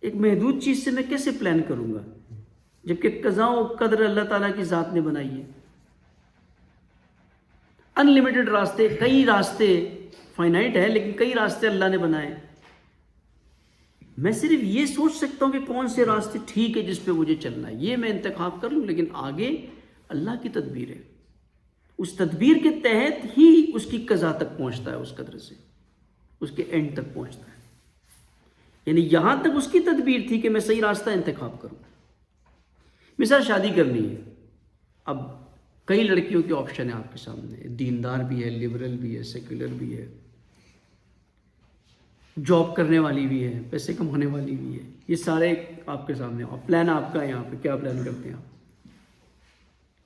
ایک محدود چیز سے میں کیسے پلان کروں گا، جبکہ قضاء و قدر اللہ تعالیٰ کی ذات نے بنائی ہے. ان لمیٹڈ راستے، کئی راستے، فائنائٹ ہے لیکن کئی راستے اللہ نے بنائے. میں صرف یہ سوچ سکتا ہوں کہ کون سے راستے ٹھیک ہے جس پہ مجھے چلنا ہے، یہ میں انتخاب کر لوں، لیکن آگے اللہ کی تدبیر ہے. اس تدبیر کے تحت ہی اس کی قضا تک پہنچتا ہے، اس قدر سے اس کے اینڈ تک پہنچتا ہے. یعنی یہاں تک اس کی تدبیر تھی کہ میں صحیح راستہ انتخاب کروں. مثال شادی کرنی ہے، اب کئی لڑکیوں کے آپشن ہیں آپ کے سامنے، دیندار بھی ہے، لبرل بھی ہے، سیکولر بھی ہے، جاب کرنے والی بھی ہے، پیسے کمانے والی بھی ہے. یہ سارے آپ کے سامنے. اور پلان آپ کا ہے، یہاں پہ کیا پلان کرتے ہیں آپ؟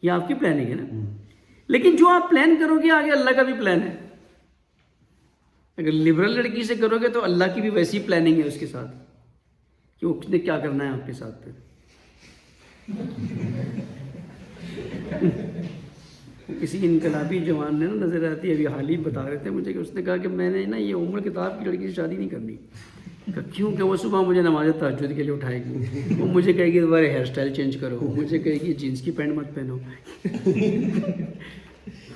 یہ آپ کی پلاننگ ہے نا. لیکن جو آپ پلان کرو گے آگے اللہ کا بھی پلان ہے. اگر لبرل لڑکی سے کرو گے تو اللہ کی بھی ویسی پلاننگ ہے اس کے ساتھ کہ اس نے کیا کرنا ہے آپ کے ساتھ. پھر کسی انقلابی جوان نے نا نظر آتی ہے، ابھی حال ہی بتا رہے تھے مجھے کہ اس نے کہا کہ میں نے نا یہ عمر کتاب کی لڑکی سے شادی نہیں کرنی. کیوں کہ وہ صبح مجھے نماز تہجد کے لیے اٹھائے گی، وہ مجھے کہے گی دوبارہ ہیئر اسٹائل چینج کرو، وہ مجھے کہے گی جینس کی پینٹ مت پہنو.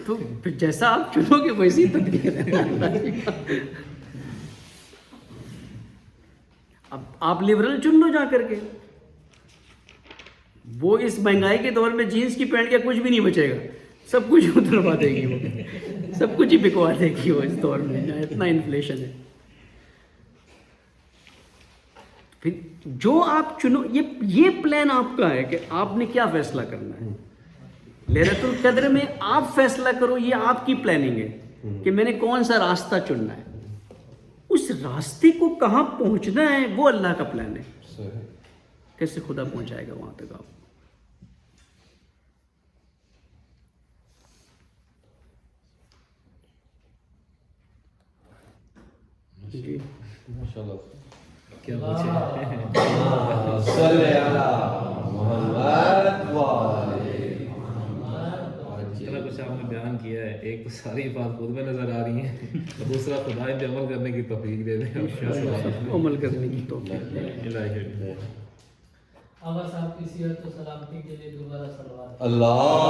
تو پھر جیسا آپ چنو گے ویسی تدبیر ہے. اب آپ لبرل چن لو جا کر کے، وہ اس مہنگائی کے دور میں جینس کی پینٹ کا کچھ بھی نہیں بچے گا، سب کچھ اتروا دے گی، وہ سب کچھ ہی بکوا دے گی وہ اس دور میں اتنا انفلیشن ہے. پھر جو آپ چنو، یہ پلان آپ کا ہے کہ آپ نے کیا فیصلہ کرنا ہے. لیلۃ القدر میں آپ فیصلہ کرو، یہ آپ کی پلاننگ ہے کہ میں نے کون سا راستہ چننا ہے. اس راستے کو کہاں پہنچنا ہے وہ اللہ کا پلان ہے. کیسے خدا پہنچائے گا وہاں تک آپ. جی ماشاءاللہ. کیا بچے صلی علی محمد اتنا کچھ آپ نے بیان کیا ہے. ایک تو ساری بات خود میں نظر آ رہی ہیں، اور دوسرا خدا ان پہ عمل کرنے کی توفیق دے دیں. عمل کرنے کی توفیق. آغا صاحب کی صحت و سلامتی کے لیے دوبارہ صلوات. اللہ